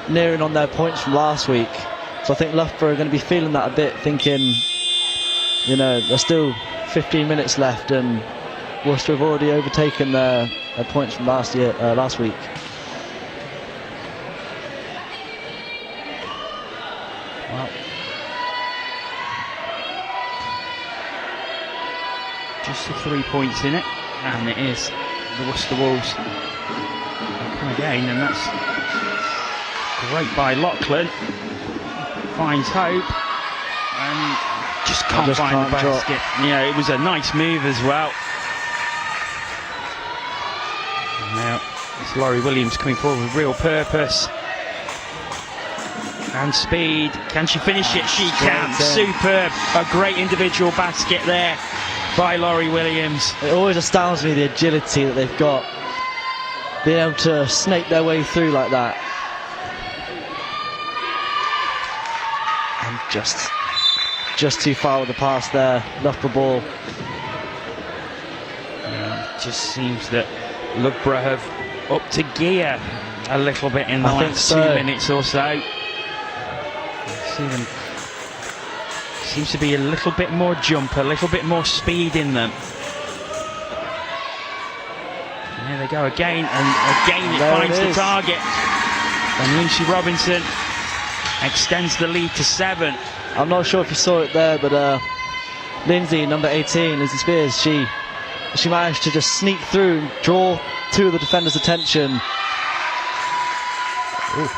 nearing on their points from last week. So I think Loughborough are going to be feeling that a bit, thinking, you know, there's still 15 minutes left, and Worcester have already overtaken their points from last week. Well, just the 3 points in it, and it is the Worcester Wolves come again, and that's great by Lachlan. Finds hope and Just can't find the basket. Yeah, it was a nice move as well. Now it's Laurie Williams coming forward with real purpose and speed. Can she finish it? She can. Superb. A great individual basket there by Laurie Williams. It always astounds me, the agility that they've got, being able to snake their way through like that. And just too far with the pass there. Loughborough ball. It just seems that Loughborough have upped to gear a little bit in the last 2 minutes or so. Seems to be a little bit more jump, a little bit more speed in them. And there they go again, and again it finds the target. And Lucy Robinson extends the lead to 7. I'm not sure if you saw it there, but Lindsay, number 18, Lindsay Spears, she managed to just sneak through and draw 2 of the defenders' attention. Ooh.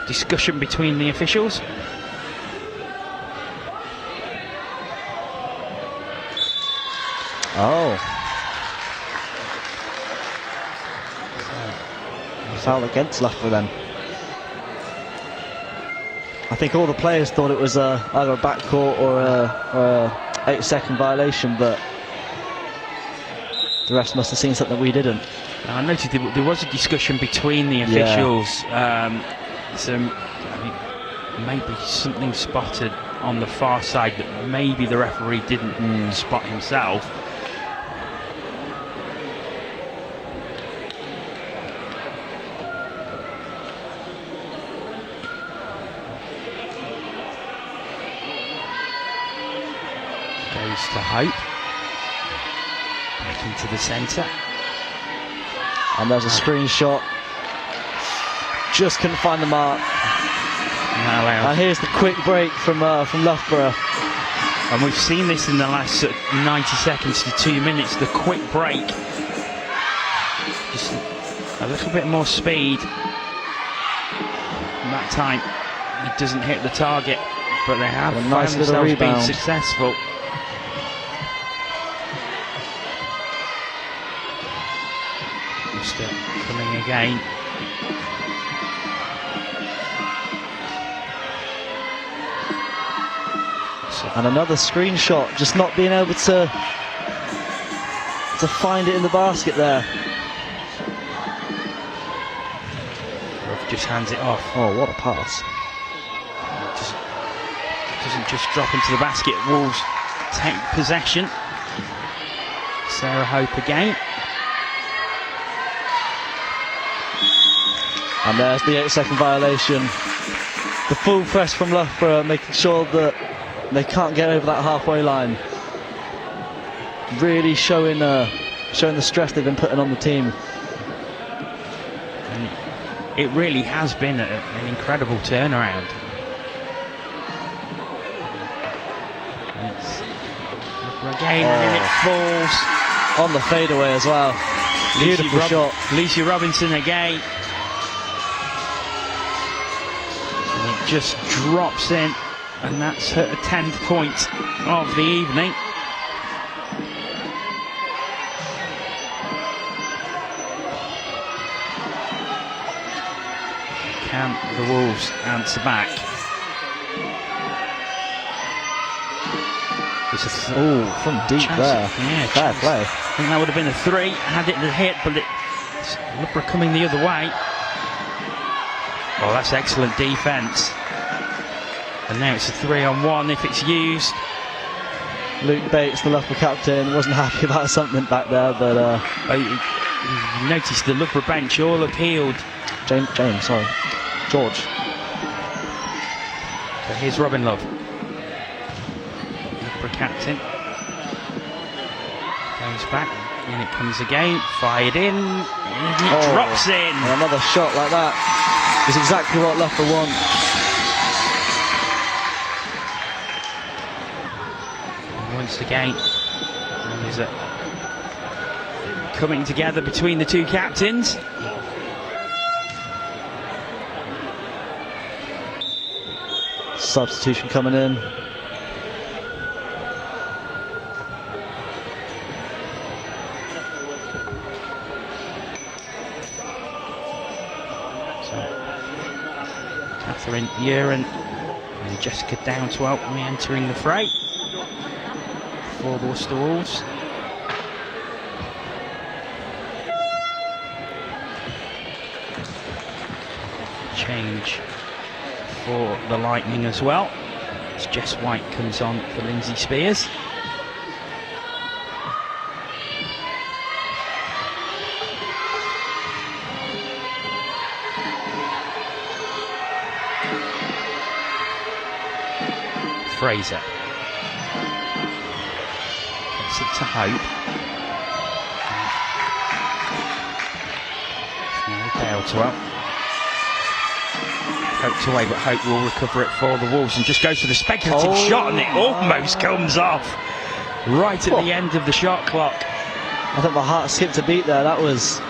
Discussion between the officials. Oh. Foul against Loughborough then. I think all the players thought it was either a backcourt or a 8-second violation, but the refs must have seen something we didn't. I noticed there was a discussion between the officials. So I mean, maybe something spotted on the far side that maybe the referee didn't spot himself. Goes to Hope. Back into the centre. And there's a screenshot. Just couldn't find the mark. And here's the quick break from Loughborough. And we've seen this in the last 90 seconds to 2 minutes. The quick break. Just a little bit more speed. And that time it doesn't hit the target, but they have found themselves being successful. Worcester coming again. And another screenshot, just not being able to find it in the basket there. Just hands it off. Oh, what a pass. Doesn't just drop into the basket. Wolves take possession. Sarah Hope again. And there's the 8-second violation. The full press from Loughborough, making sure that they can't get over that halfway line. Really showing the stress they've been putting on the team. And it really has been an incredible turnaround. And it's again, and it falls on the fadeaway as well. Beautiful shot. Lucy Robinson again. And it just drops in. And that's her 10th point of the evening. Can the Wolves answer back? From deep there. Yeah, fair play. I think that would have been a 3 had it hit, but it's Loughborough coming the other way. Oh, that's excellent defence. And now it's a 3-on-1 if it's used. Luke Bates, the Loughborough captain, wasn't happy about something back there, but you noticed the Loughborough bench all appealed. George. So here's Robin Love, Loughborough captain. Goes back, and it comes again, fired in, and it drops in. And another shot like that is exactly what Loughborough want. Once again, there's a coming together between the two captains. substitution coming in. Catherine Uren and Jessica Downswell re-entering the fray for the Worcester Wolves. Change for the Lightning as well, as Jess White comes on for Lindsay Spears. Fraser gets it to Hope. Now Dale Hope's away, but Hope will recover it for the Wolves and just goes for the speculative shot, and it almost comes off right at the end of the shot clock. I think my heart skipped a beat there. That was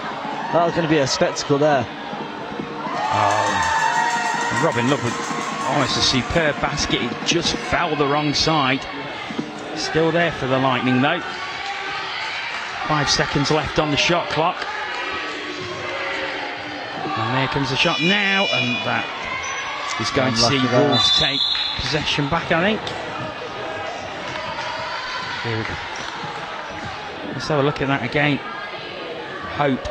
going to be a spectacle there. Robin Love with almost a superb basket. It just fell the wrong side. Still there for the Lightning though. 5 seconds left on the shot clock. And there comes the shot now, and that is going to see Wolves take possession back, I think. Here we go. Let's have a look at that again. Hope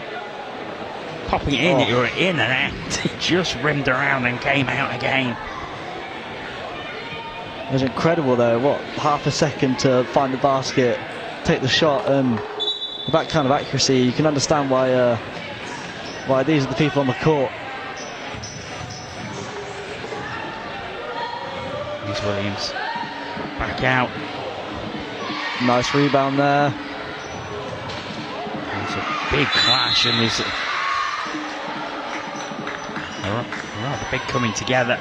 popping it in, it were in and out. It just rimmed around and came out again. It was incredible though, what, half a second to find the basket, take the shot, and with that kind of accuracy, you can understand why these are the people on the court. Here's Williams, back out. Nice rebound there. There's a big clash, and there's a rather big coming together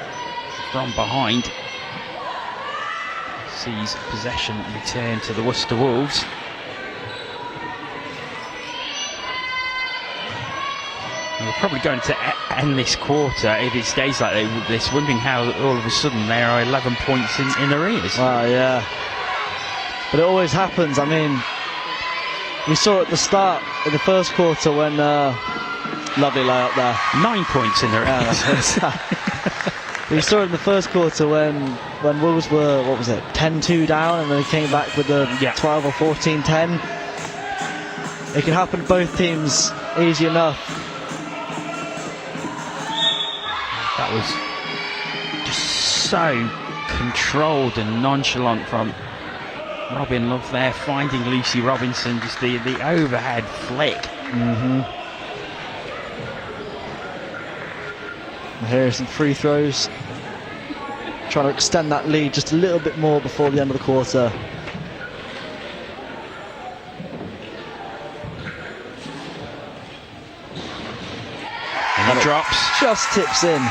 from behind. Sees possession return to the Worcester Wolves. And we're probably going to end this quarter, if it stays like this, wondering how all of a sudden there are 11 points in arrears. Wow, yeah. But it always happens. I mean, we saw at the start in the first quarter when lovely layup there. 9 points in arrears. We saw it in the first quarter when Wolves were, 10-2 down, and then they came back with the 12 or 14-10. It can happen to both teams easy enough. That was just so controlled and nonchalant from Robin Love there, finding Lucy Robinson, just the overhead flick. Here are some free throws. Trying to extend that lead just a little bit more before the end of the quarter. And it drops. Just tips in.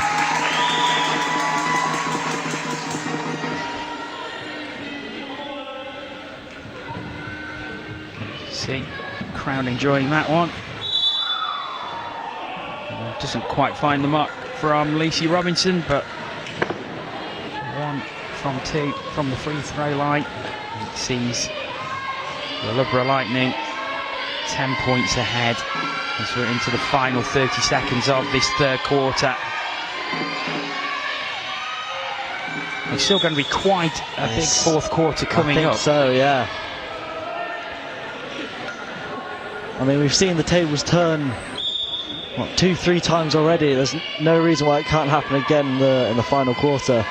See, crowd enjoying that one. Doesn't quite find the mark from Lucy Robinson, but 1 from 2 from the free throw line. It sees the Loughborough Lightning 10 points ahead as we're into the final 30 seconds of this third quarter. It's still going to be quite a big fourth quarter coming up. I think so, yeah. I mean, we've seen the tables turn 2-3 times already. There's no reason why it can't happen again in the final quarter.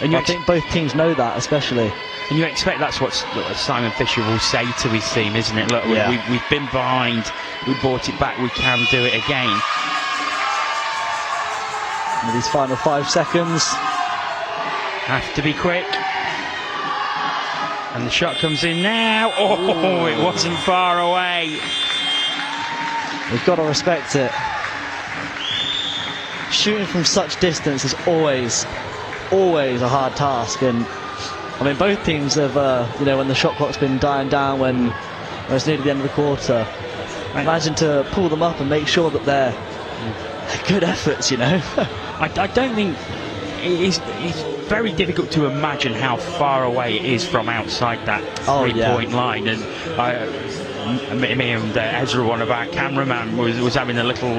And I think both teams know that, especially. And you expect that's what Simon Fisher will say to his team, isn't it? Look, we've been behind, we brought it back, we can do it again. And these final 5 seconds. Have to be quick. And the shot comes in now. Oh, it wasn't far away. We've got to respect it. Shooting from such distance is always a hard task, and I mean both teams have, when the shot clock's been dying down, when it's nearly the end of the quarter, imagine to pull them up and make sure that they're good efforts, I don't think it's very difficult to imagine how far away it is from outside that three-point line. And me and Ezra, one of our cameraman, was having a little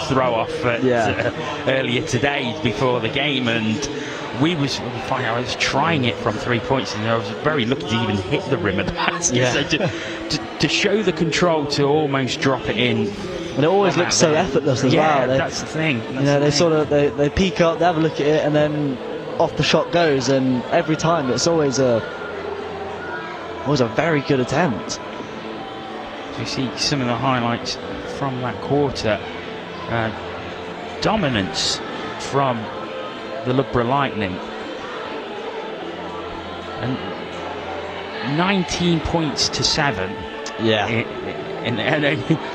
throw-off earlier today before the game, and I was trying it from 3 points, and I was very lucky to even hit the rim of the basket. Yeah. So to show the control to almost drop it in. And it always looks so effortless as well. That's the thing. They peek up, they have a look at it, and then off the shot goes. And every time, it's always a very good attempt. So you see some of the highlights from that quarter. Dominance from the Loughborough Lightning. And 19 points to 7. Yeah. And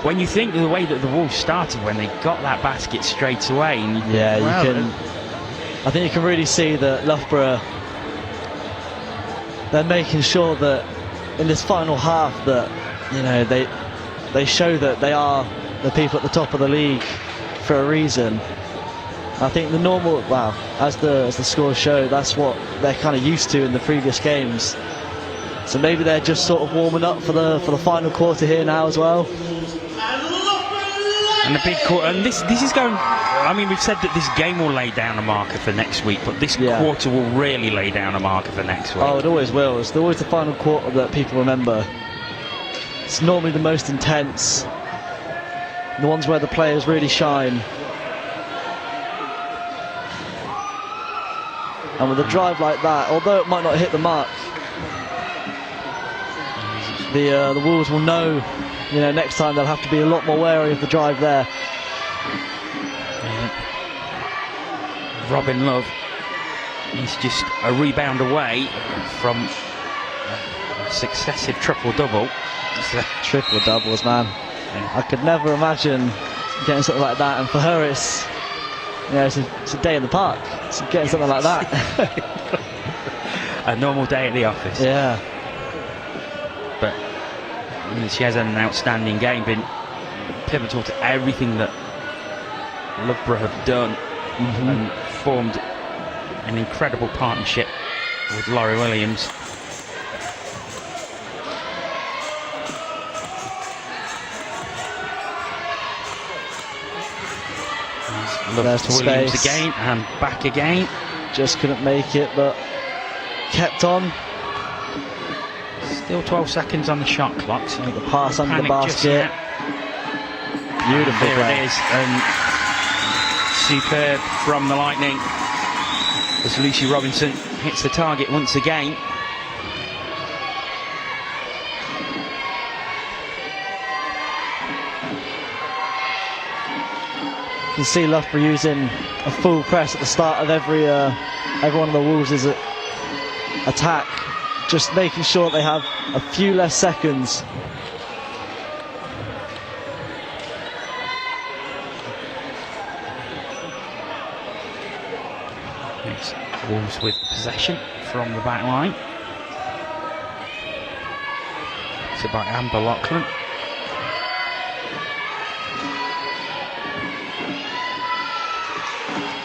when you think of the way that the Wolves started when they got that basket straight away, and I think you can really see that Loughborough, they're making sure that in this final half that they show that they are the people at the top of the league for a reason. I think the normal, as the scores show, that's what they're kind of used to in the previous games. So maybe they're just sort of warming up for the final quarter here now as well. And the big quarter, and this is going. I mean, we've said that this game will lay down a marker for next week, but this quarter will really lay down a marker for next week. Oh, it always will. It's always the final quarter that people remember. It's normally the most intense, the ones where the players really shine. And with a drive like that, although it might not hit the mark, the Wolves will know, next time they'll have to be a lot more wary of the drive there. Robin Love, he's just a rebound away from a successive triple-double. Triple doubles, man. I could never imagine getting something like that, and for her it's it's a day in the park. It's getting something like that. A normal day at the office. Yeah. But she has had an outstanding game, been pivotal to everything that Loughborough have done, and formed an incredible partnership with Laurie Williams. Love to Williams space. Again and back again. Just couldn't make it, but kept on. Still 12 seconds on the shot clock. So the pass under the basket. Beautiful. There it is. And superb from the Lightning as Lucy Robinson hits the target once again. You can see Loughborough using a full press at the start of every one of the Wolves' attack, just making sure they have a few less seconds. It's Wolves with possession from the back line. It's by Amber Lachlan.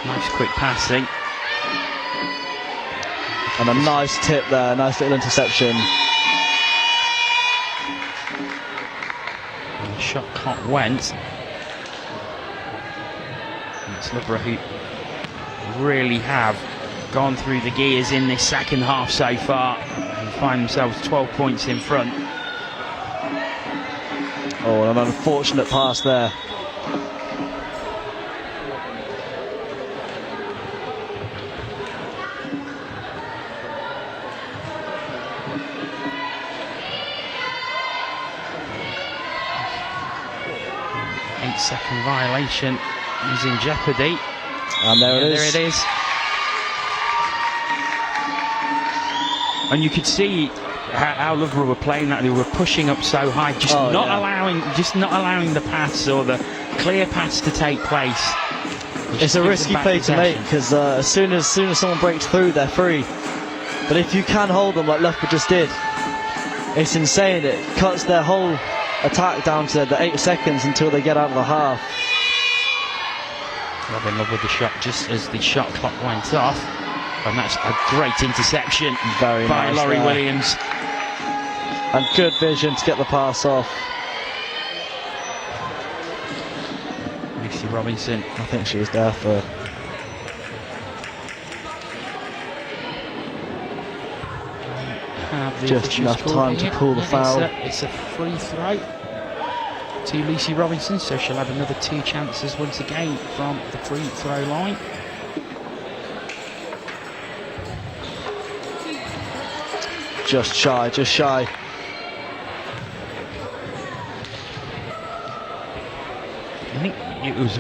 Nice quick passing. And a nice tip there, nice little interception. And the shot clock went. And it's Loughborough who really have gone through the gears in this second half so far and find themselves 12 points in front. Oh, an unfortunate pass there. Second violation is in jeopardy. And there it is. There it is. And you could see how Loughborough were playing that. They were pushing up so high, just not allowing the pass or the clear pass to take place. It's a risky play to make because as soon as someone breaks through, they're free. But if you can hold them like Loughborough just did, it's insane. It cuts their whole attack down to the 8 seconds until they get out of the half. Robin Love with the shot just as the shot clock went off. And that's a great interception Very by nice Laurie there. Williams. And good vision to get the pass off. Lucy Robinson. I think she was there for... just enough time to pull the foul. It's a free throw to Lucy Robinson, so she'll have another 2 chances once again from the free throw line. Just shy, just shy. I think it was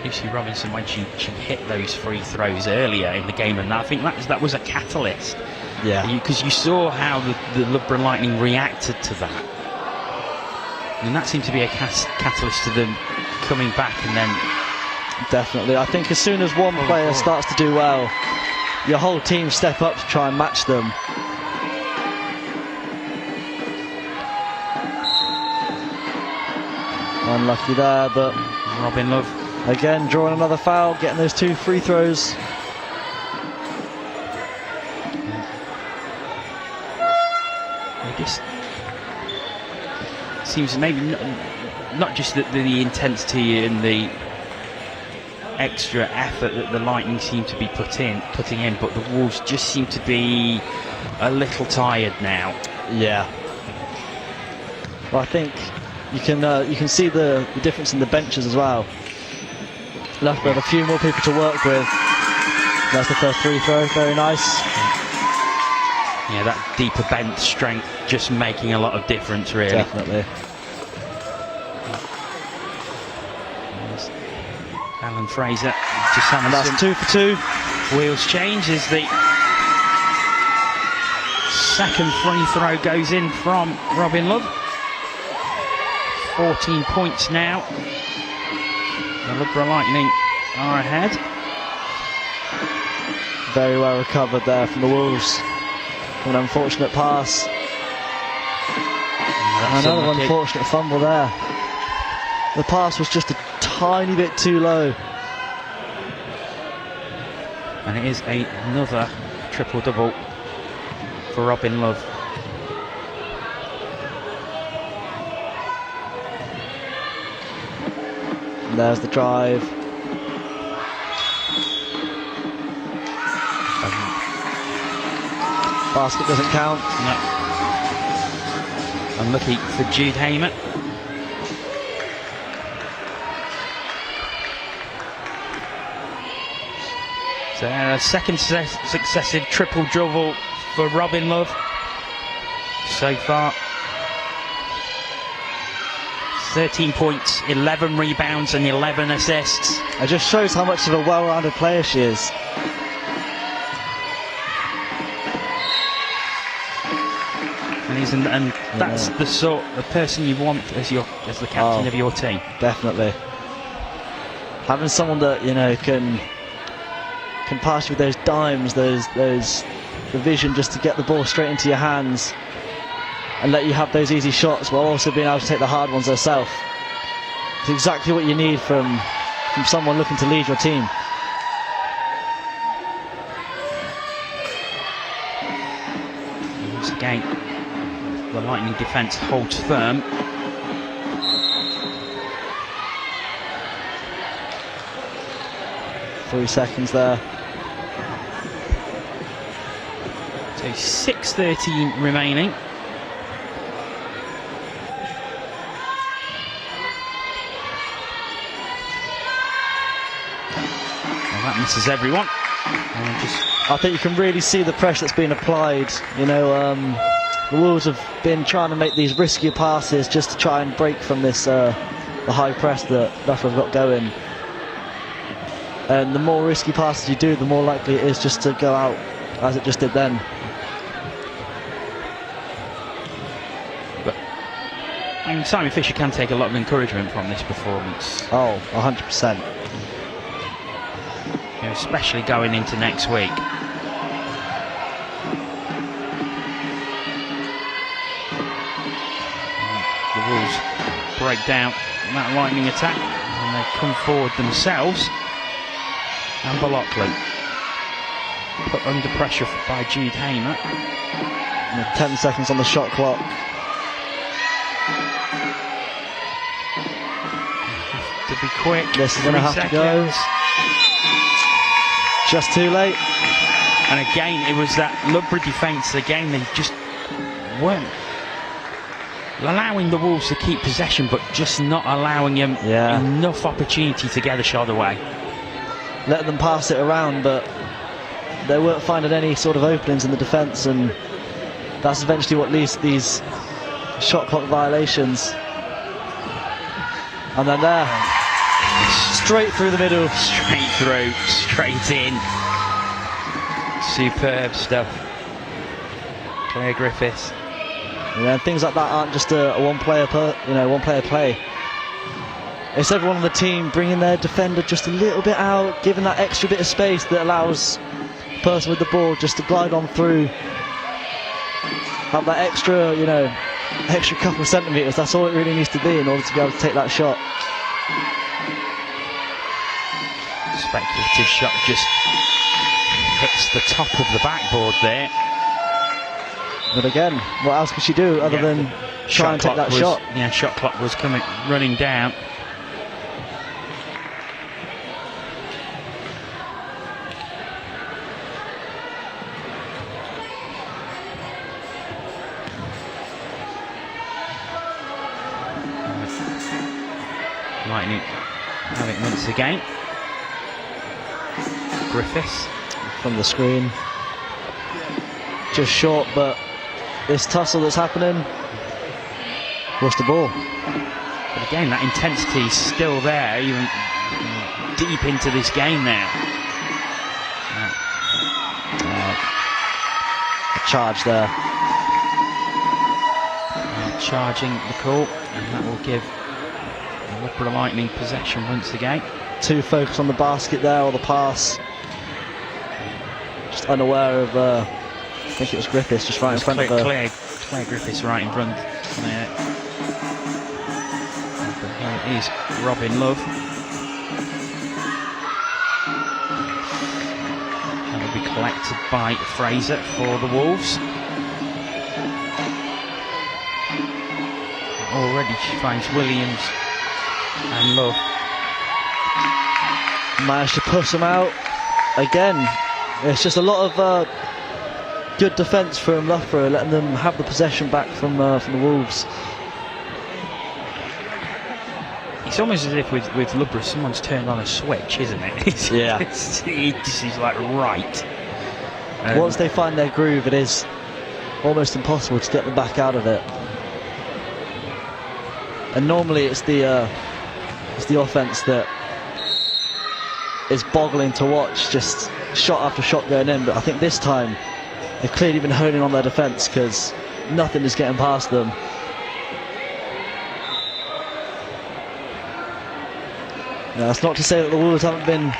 Lucy Robinson when she hit those free throws earlier in the game, and I think that was a catalyst. Yeah. Because you saw how the Loughborough Lightning reacted to that. And that seemed to be a catalyst to them coming back, and then... Definitely. I think as soon as one player starts to do well, your whole team step up to try and match them. Unlucky there, but... Robin Love. Again, drawing another foul, getting those 2 free throws. It just seems maybe not just the intensity and the extra effort that the Lightning seem to be putting in, but the Wolves just seem to be a little tired now. Yeah. Well, I think you can see the difference in the benches as well. Loughborough had a few more people to work with. That's the first free throw, very nice. Yeah, that deeper bench strength just making a lot of difference, really. Definitely. There's Alan Fraser just having And that's some 2 for 2. wheels change as the second free throw goes in from Robin Love. 14 points now. The Loughborough Lightning are ahead. Very well recovered there from the Wolves. An unfortunate pass. Another unfortunate fumble there. The pass was just a tiny bit too low. And it is another triple-double for Robin Love. And there's the drive. Basket doesn't count. No. Unlucky for Jude Hamer. So second successive triple-double for Robin Love so far. 13 points, 11 rebounds and 11 assists. It just shows how much of a well-rounded player she is. And that's the sort of person you want as the captain of your team. Definitely. Having someone that can pass you with those dimes, the vision just to get the ball straight into your hands and let you have those easy shots while also being able to take the hard ones herself. It's exactly what you need from someone looking to lead your team. Once again, the Lightning defence holds firm. Three seconds there. So 6:13 remaining. Well, that misses everyone. I think you can really see the pressure that's been applied. The Wolves have been trying to make these riskier passes just to try and break from this the high press that Loughborough have got going. And the more risky passes you do, the more likely it is just to go out as it just did then. But Simon Fisher can take a lot of encouragement from this performance. Oh, 100%. Especially going into next week. The Wolves break down that Lightning attack and they come forward themselves. Amber Lockley. put under pressure by Jude Hamer. 10 seconds on the shot clock. To be quick. This is going to have to go. Just too late. And again, it was that Loughborough defence. Again, they just weren't allowing the Wolves to keep possession, but just not allowing them enough opportunity to get a shot away. Let them pass it around, but they weren't finding any sort of openings in the defence, and that's eventually what leads to these shot clock violations. And then there, straight through the middle. Straight through, straight in. Superb stuff. Claire Griffiths. Yeah, and things like that aren't just a one-player play. It's everyone on the team bringing their defender just a little bit out, giving that extra bit of space that allows the person with the ball just to glide on through. Have that extra, extra couple of centimetres. That's all it really needs to be in order to be able to take that shot. Speculative shot just hits the top of the backboard there. But again, what else could she do other than try and take that shot? Yeah, shot clock was running down. Lightning have it once again. Griffiths from the screen. Just short, but this tussle that's happening, what's the ball? But again, that intensity is still there, even deep into this game now. A charge there. Charging the call, and that will give Loughborough Lightning possession once again. Too focused on the basket there, or the pass. Just unaware of, I think it was Griffiths just right in front of her. Claire Griffiths right in front there. But here it is, Robin Love. That will be collected by Fraser for the Wolves. Already she finds Williams and Love. Managed to push them out again. It's just a lot of good defence from Loughborough, letting them have the possession back from the Wolves. It's almost as if with Loughborough someone's turned on a switch, isn't it? Yeah. It just is like right. Once they find their groove, it is almost impossible to get them back out of it. And normally it's the offence that is boggling to watch, just shot after shot going in. But I think this time they've clearly been honing on their defence, because nothing is getting past them. Now, that's not to say that the Wolves haven't been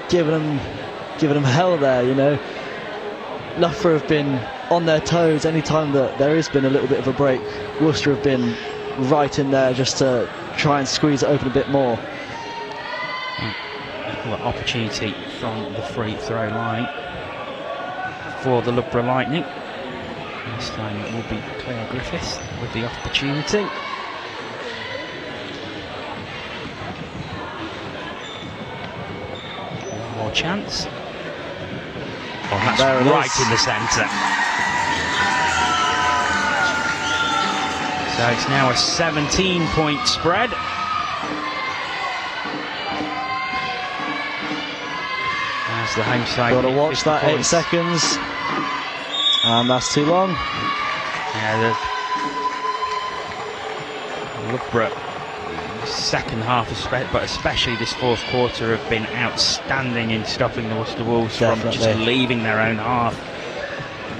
giving them hell there. Loughborough have been on their toes any time that there has been a little bit of a break. Worcester have been right in there just to try and squeeze it open a bit more. Well, opportunity from the free throw line for the Loughborough Lightning. This time it will be Claire Griffiths with the opportunity. One more chance. Oh, that's right in the centre. So it's now a 17-point spread. As the home side. Got to watch that 8 seconds. And that's too long. Yeah, the Loughborough second half, but especially this fourth quarter, have been outstanding in stopping the Worcester Wolves from just leaving their own half.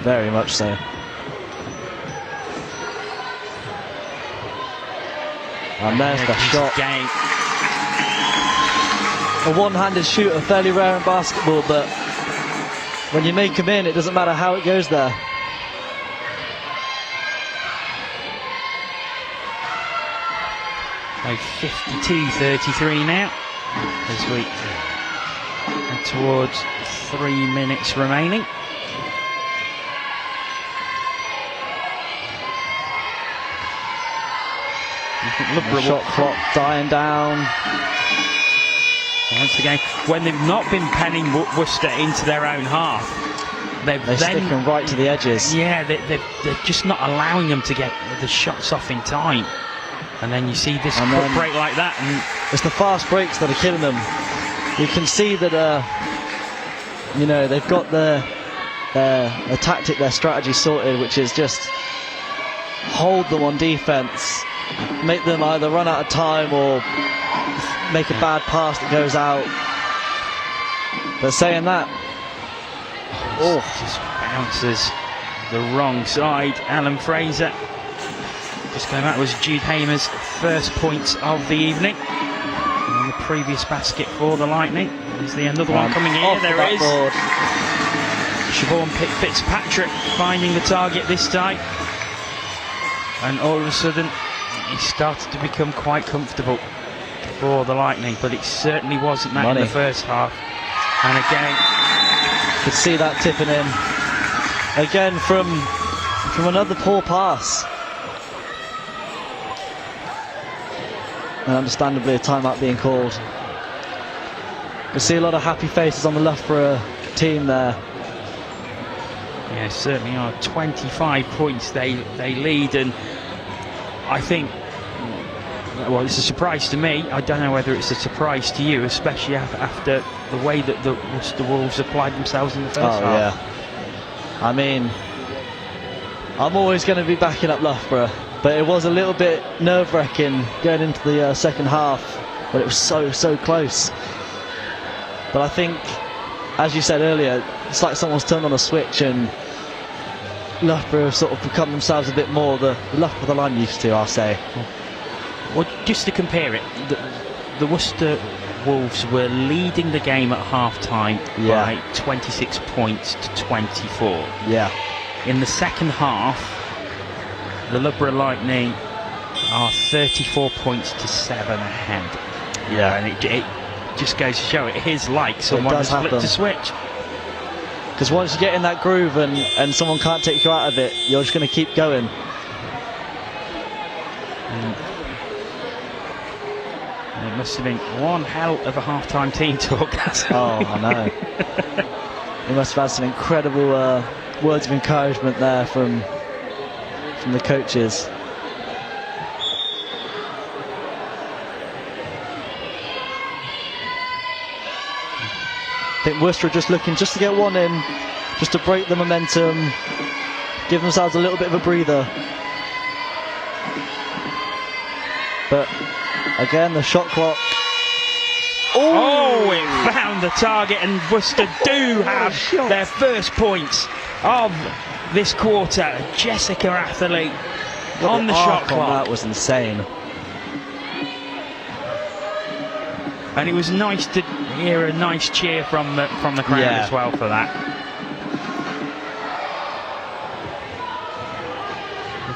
Very much so. And there's the shot. A one-handed shooter, fairly rare in basketball, but when you make them in, it doesn't matter how it goes there. So 52-33 now, as we And towards 3 minutes remaining. The shot clock dying down. Once again, when they've not been penning Worcester into their own half, they're sticking right to the edges. Yeah, they're just not allowing them to get the shots off in time. And then you see this quick break like that, and it's the fast breaks that are killing them. You can see that, you know, they've got their tactic, their strategy sorted, which is just hold them on defence, make them either run out of time or make a bad pass that goes out. But saying that, just bounces the wrong side. Alan Fraser just going back. Was Jude Hamer's first points of the evening on the previous basket for the Lightning. Is there another one coming here? There it is. Siobhan Fitzpatrick finding the target this time, and all of a sudden he started to become quite comfortable for the Lightning, but it certainly wasn't that in the first half. And again, could see that tipping in again from another poor pass, and understandably a timeout being called. You see a lot of happy faces on the Loughborough team there. Yeah, certainly are. 25 points they lead, and I think, well, it's a surprise to me. I don't know whether it's a surprise to you, especially after the way that the Worcester Wolves applied themselves in the first half. Yeah. I mean, I'm always going to be backing up Loughborough, but it was a little bit nerve-wracking going into the second half, but it was so close. But I think, as you said earlier, it's like someone's turned on a switch and Loughborough have sort of become themselves a bit more the Loughborough the line used to, I'll say. Well, just to compare it, the Worcester Wolves were leading the game at half-time by 26 points to 24. Yeah. In the second half, the Loughborough Lightning are 34 points to 7 ahead. Yeah. And it just goes to show it is like someone has flipped a switch. Because once you get in that groove and someone can't take you out of it, you're just going to keep going. It must have been one hell of a half-time team talk. Oh, I know. We must have had some incredible words of encouragement there from the coaches. I think Worcester are just looking just to get one in, just to break the momentum, give themselves a little bit of a breather. But again, the shot clock. Oh, it found the target, and Worcester do have their first points of this quarter. Jessica Atherley on the shot clock. That was insane. And it was nice to hear a nice cheer from the crowd as well for that.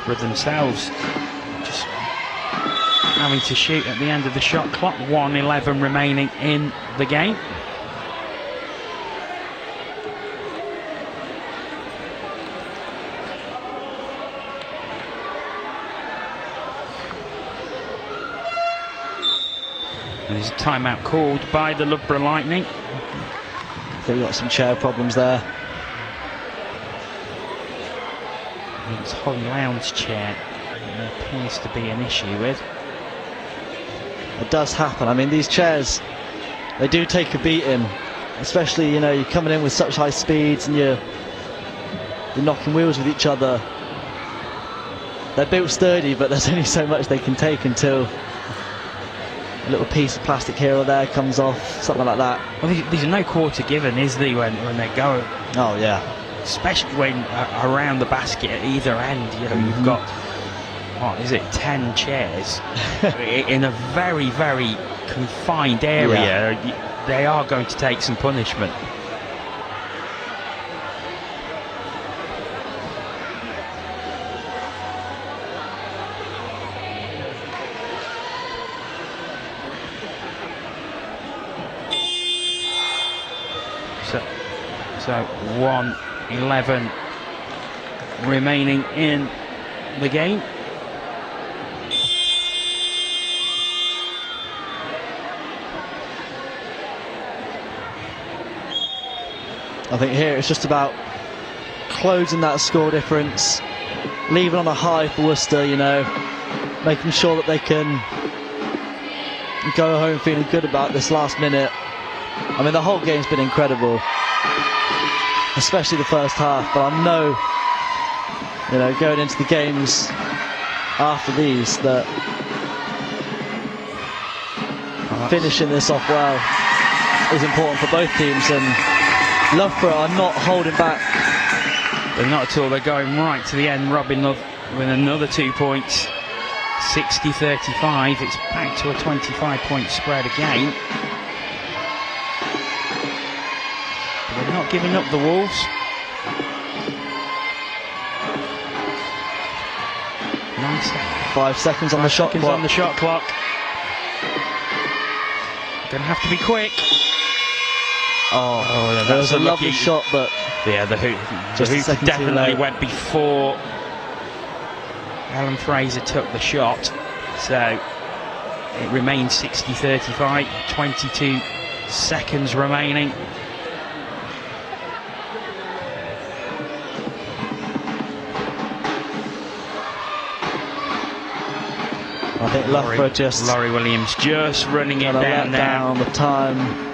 For themselves, just having to shoot at the end of the shot clock. 1:11 remaining in the game. And there's a timeout called by the Loughborough Lightning. I think we've got some chair problems there. It's Holly Lowndes' chair there appears to be an issue with. It does happen. I mean, these chairs, they do take a beating, especially, you know, you're coming in with such high speeds and you're knocking wheels with each other. They're built sturdy, but there's only so much they can take until a little piece of plastic here or there comes off, something like that. Well, there's no quarter given, is there, when they go? Oh yeah. Especially when around the basket at either end, you know, you've got, what is it, 10 chairs in a very, very confined area. Yeah. They are going to take some punishment. So 1:11 remaining in the game. I think here it's just about closing that score difference, leaving on a high for Worcester, you know, making sure that they can go home feeling good about this last minute. I mean, the whole game's been incredible, especially the first half, but I know, you know, going into the games after these, that finishing this off well is important for both teams, and Loughborough are not holding back. They're not at all. They're going right to the end. Robin Love with another 2 points. 60-35. It's back to a 25-point spread again. But they're not giving up, the Wolves. 9 seconds. 5 seconds on the shot clock. On the shot clock. Gonna have to be quick. Oh, that was a lovely shot, but yeah, the hoop definitely went before Alan Fraser took the shot. So it remains 60-35, 22 seconds remaining. I think Loughborough just... Laurie Williams just running it down now. On the time.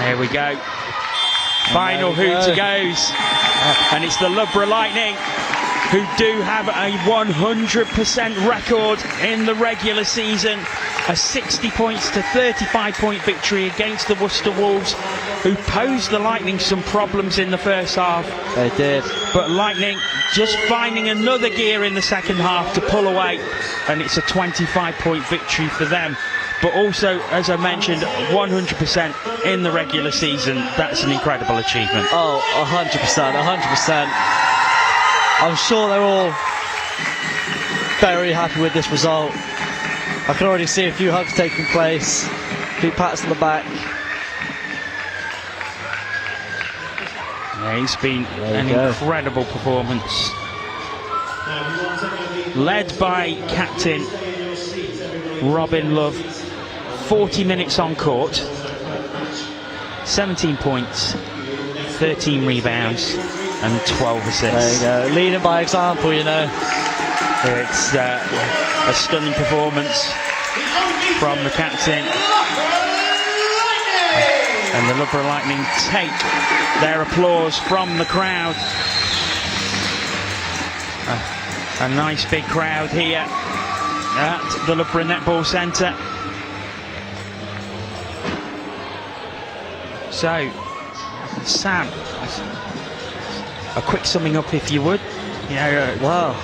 There we go. Final hooter goes. And it's the Loughborough Lightning, who do have a 100% record in the regular season. A 60 points to 35 point victory against the Worcester Wolves, who posed the Lightning some problems in the first half. They did. But Lightning just finding another gear in the second half to pull away, and it's a 25 point victory for them. But also, as I mentioned, 100% in the regular season. That's an incredible achievement. Oh, 100%, 100%. I'm sure they're all very happy with this result. I can already see a few hugs taking place, a few pats on the back. Yeah, it's been an incredible performance. Led by captain Robin Love. 40 minutes on court, 17 points, 13 rebounds and 12 assists. There you go, leading by example, you know. It's a stunning performance from the captain. And the Loughborough Lightning take their applause from the crowd. A nice big crowd here at the Loughborough Netball Centre. So, Sam, a quick summing up if you would. Wow.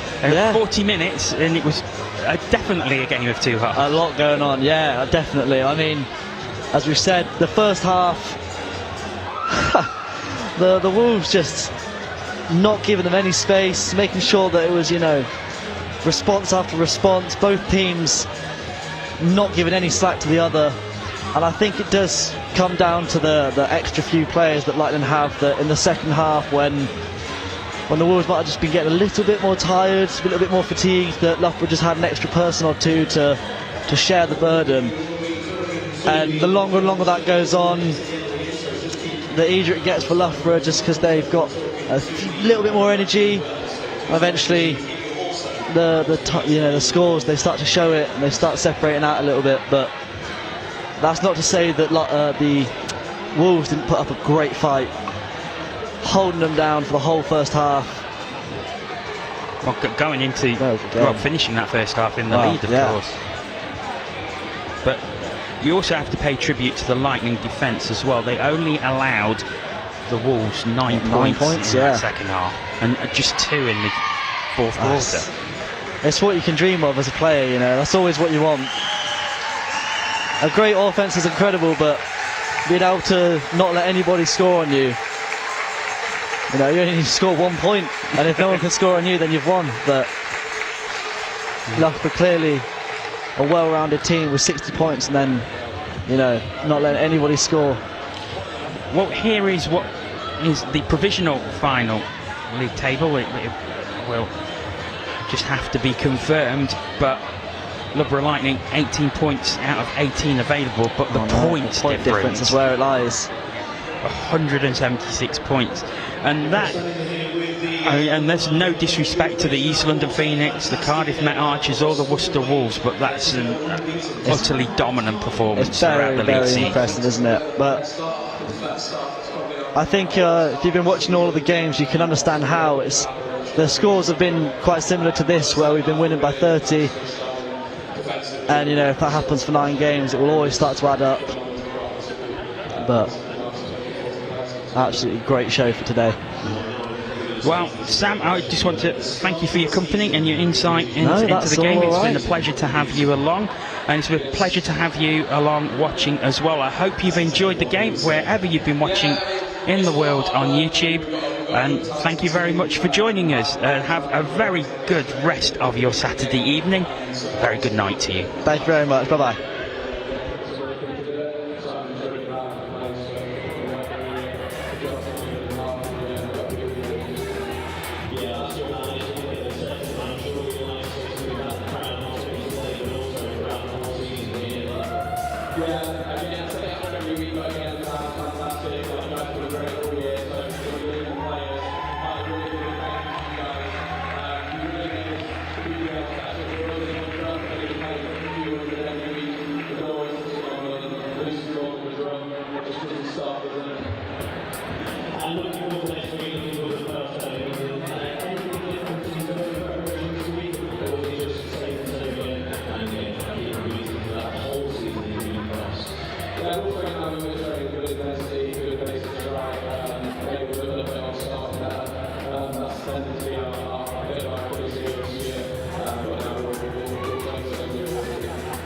40 minutes, and it was definitely a game of two halves. A lot going on, yeah, definitely. I mean, as we've said, the first half, the Wolves just not giving them any space, making sure that it was, you know, response after response, both teams not giving any slack to the other. And I think it does come down to the extra few players that Lightning have, that in the second half, when the Wolves might have just been getting a little bit more tired, a little bit more fatigued, that Loughborough just had an extra person or two to share the burden. And the longer and longer that goes on, the easier it gets for Loughborough, just because they've got a little bit more energy. Eventually, the scores, they start to show it, and they start separating out a little bit. But that's not to say that the Wolves didn't put up a great fight, holding them down for the whole first half. Well, going into finishing that first half in the lead, of course. But we also have to pay tribute to the Lightning defence as well. They only allowed the Wolves 9 points in that second half, and just 2 in the fourth quarter. It's what you can dream of as a player, you know. That's always what you want. A great offense is incredible, but being able to not let anybody score on you, you know, you only need to score 1 point, and if no one can score on you, then you've won. But Loughborough clearly a well-rounded team with 60 points and then, you know, not letting anybody score. Well, here is what is the provisional final league table. It will just have to be confirmed, but Loughborough Lightning 18 points out of 18 available, but the point difference is where it lies. 176 points, and that, and there's no disrespect to the East London Phoenix, the Cardiff Met Archers or the Worcester Wolves, but that's an utterly dominant performance throughout the league season. Very impressive, isn't it? But I think if you've been watching all of the games, you can understand how the scores have been quite similar to this, where we've been winning by 30, and you know, if that happens for 9 games, it will always start to add up. But absolutely great show for today. Well, Sam, I just want to thank you for your company and your insight into the game. It's been a pleasure to have you along, and it's been a pleasure to have you along watching as well. I hope you've enjoyed the game wherever you've been watching in the world on YouTube, and thank you very much for joining us. Have a very good rest of your Saturday evening. Very good night to you. Thank you very much. Bye-bye. I'm looking forward to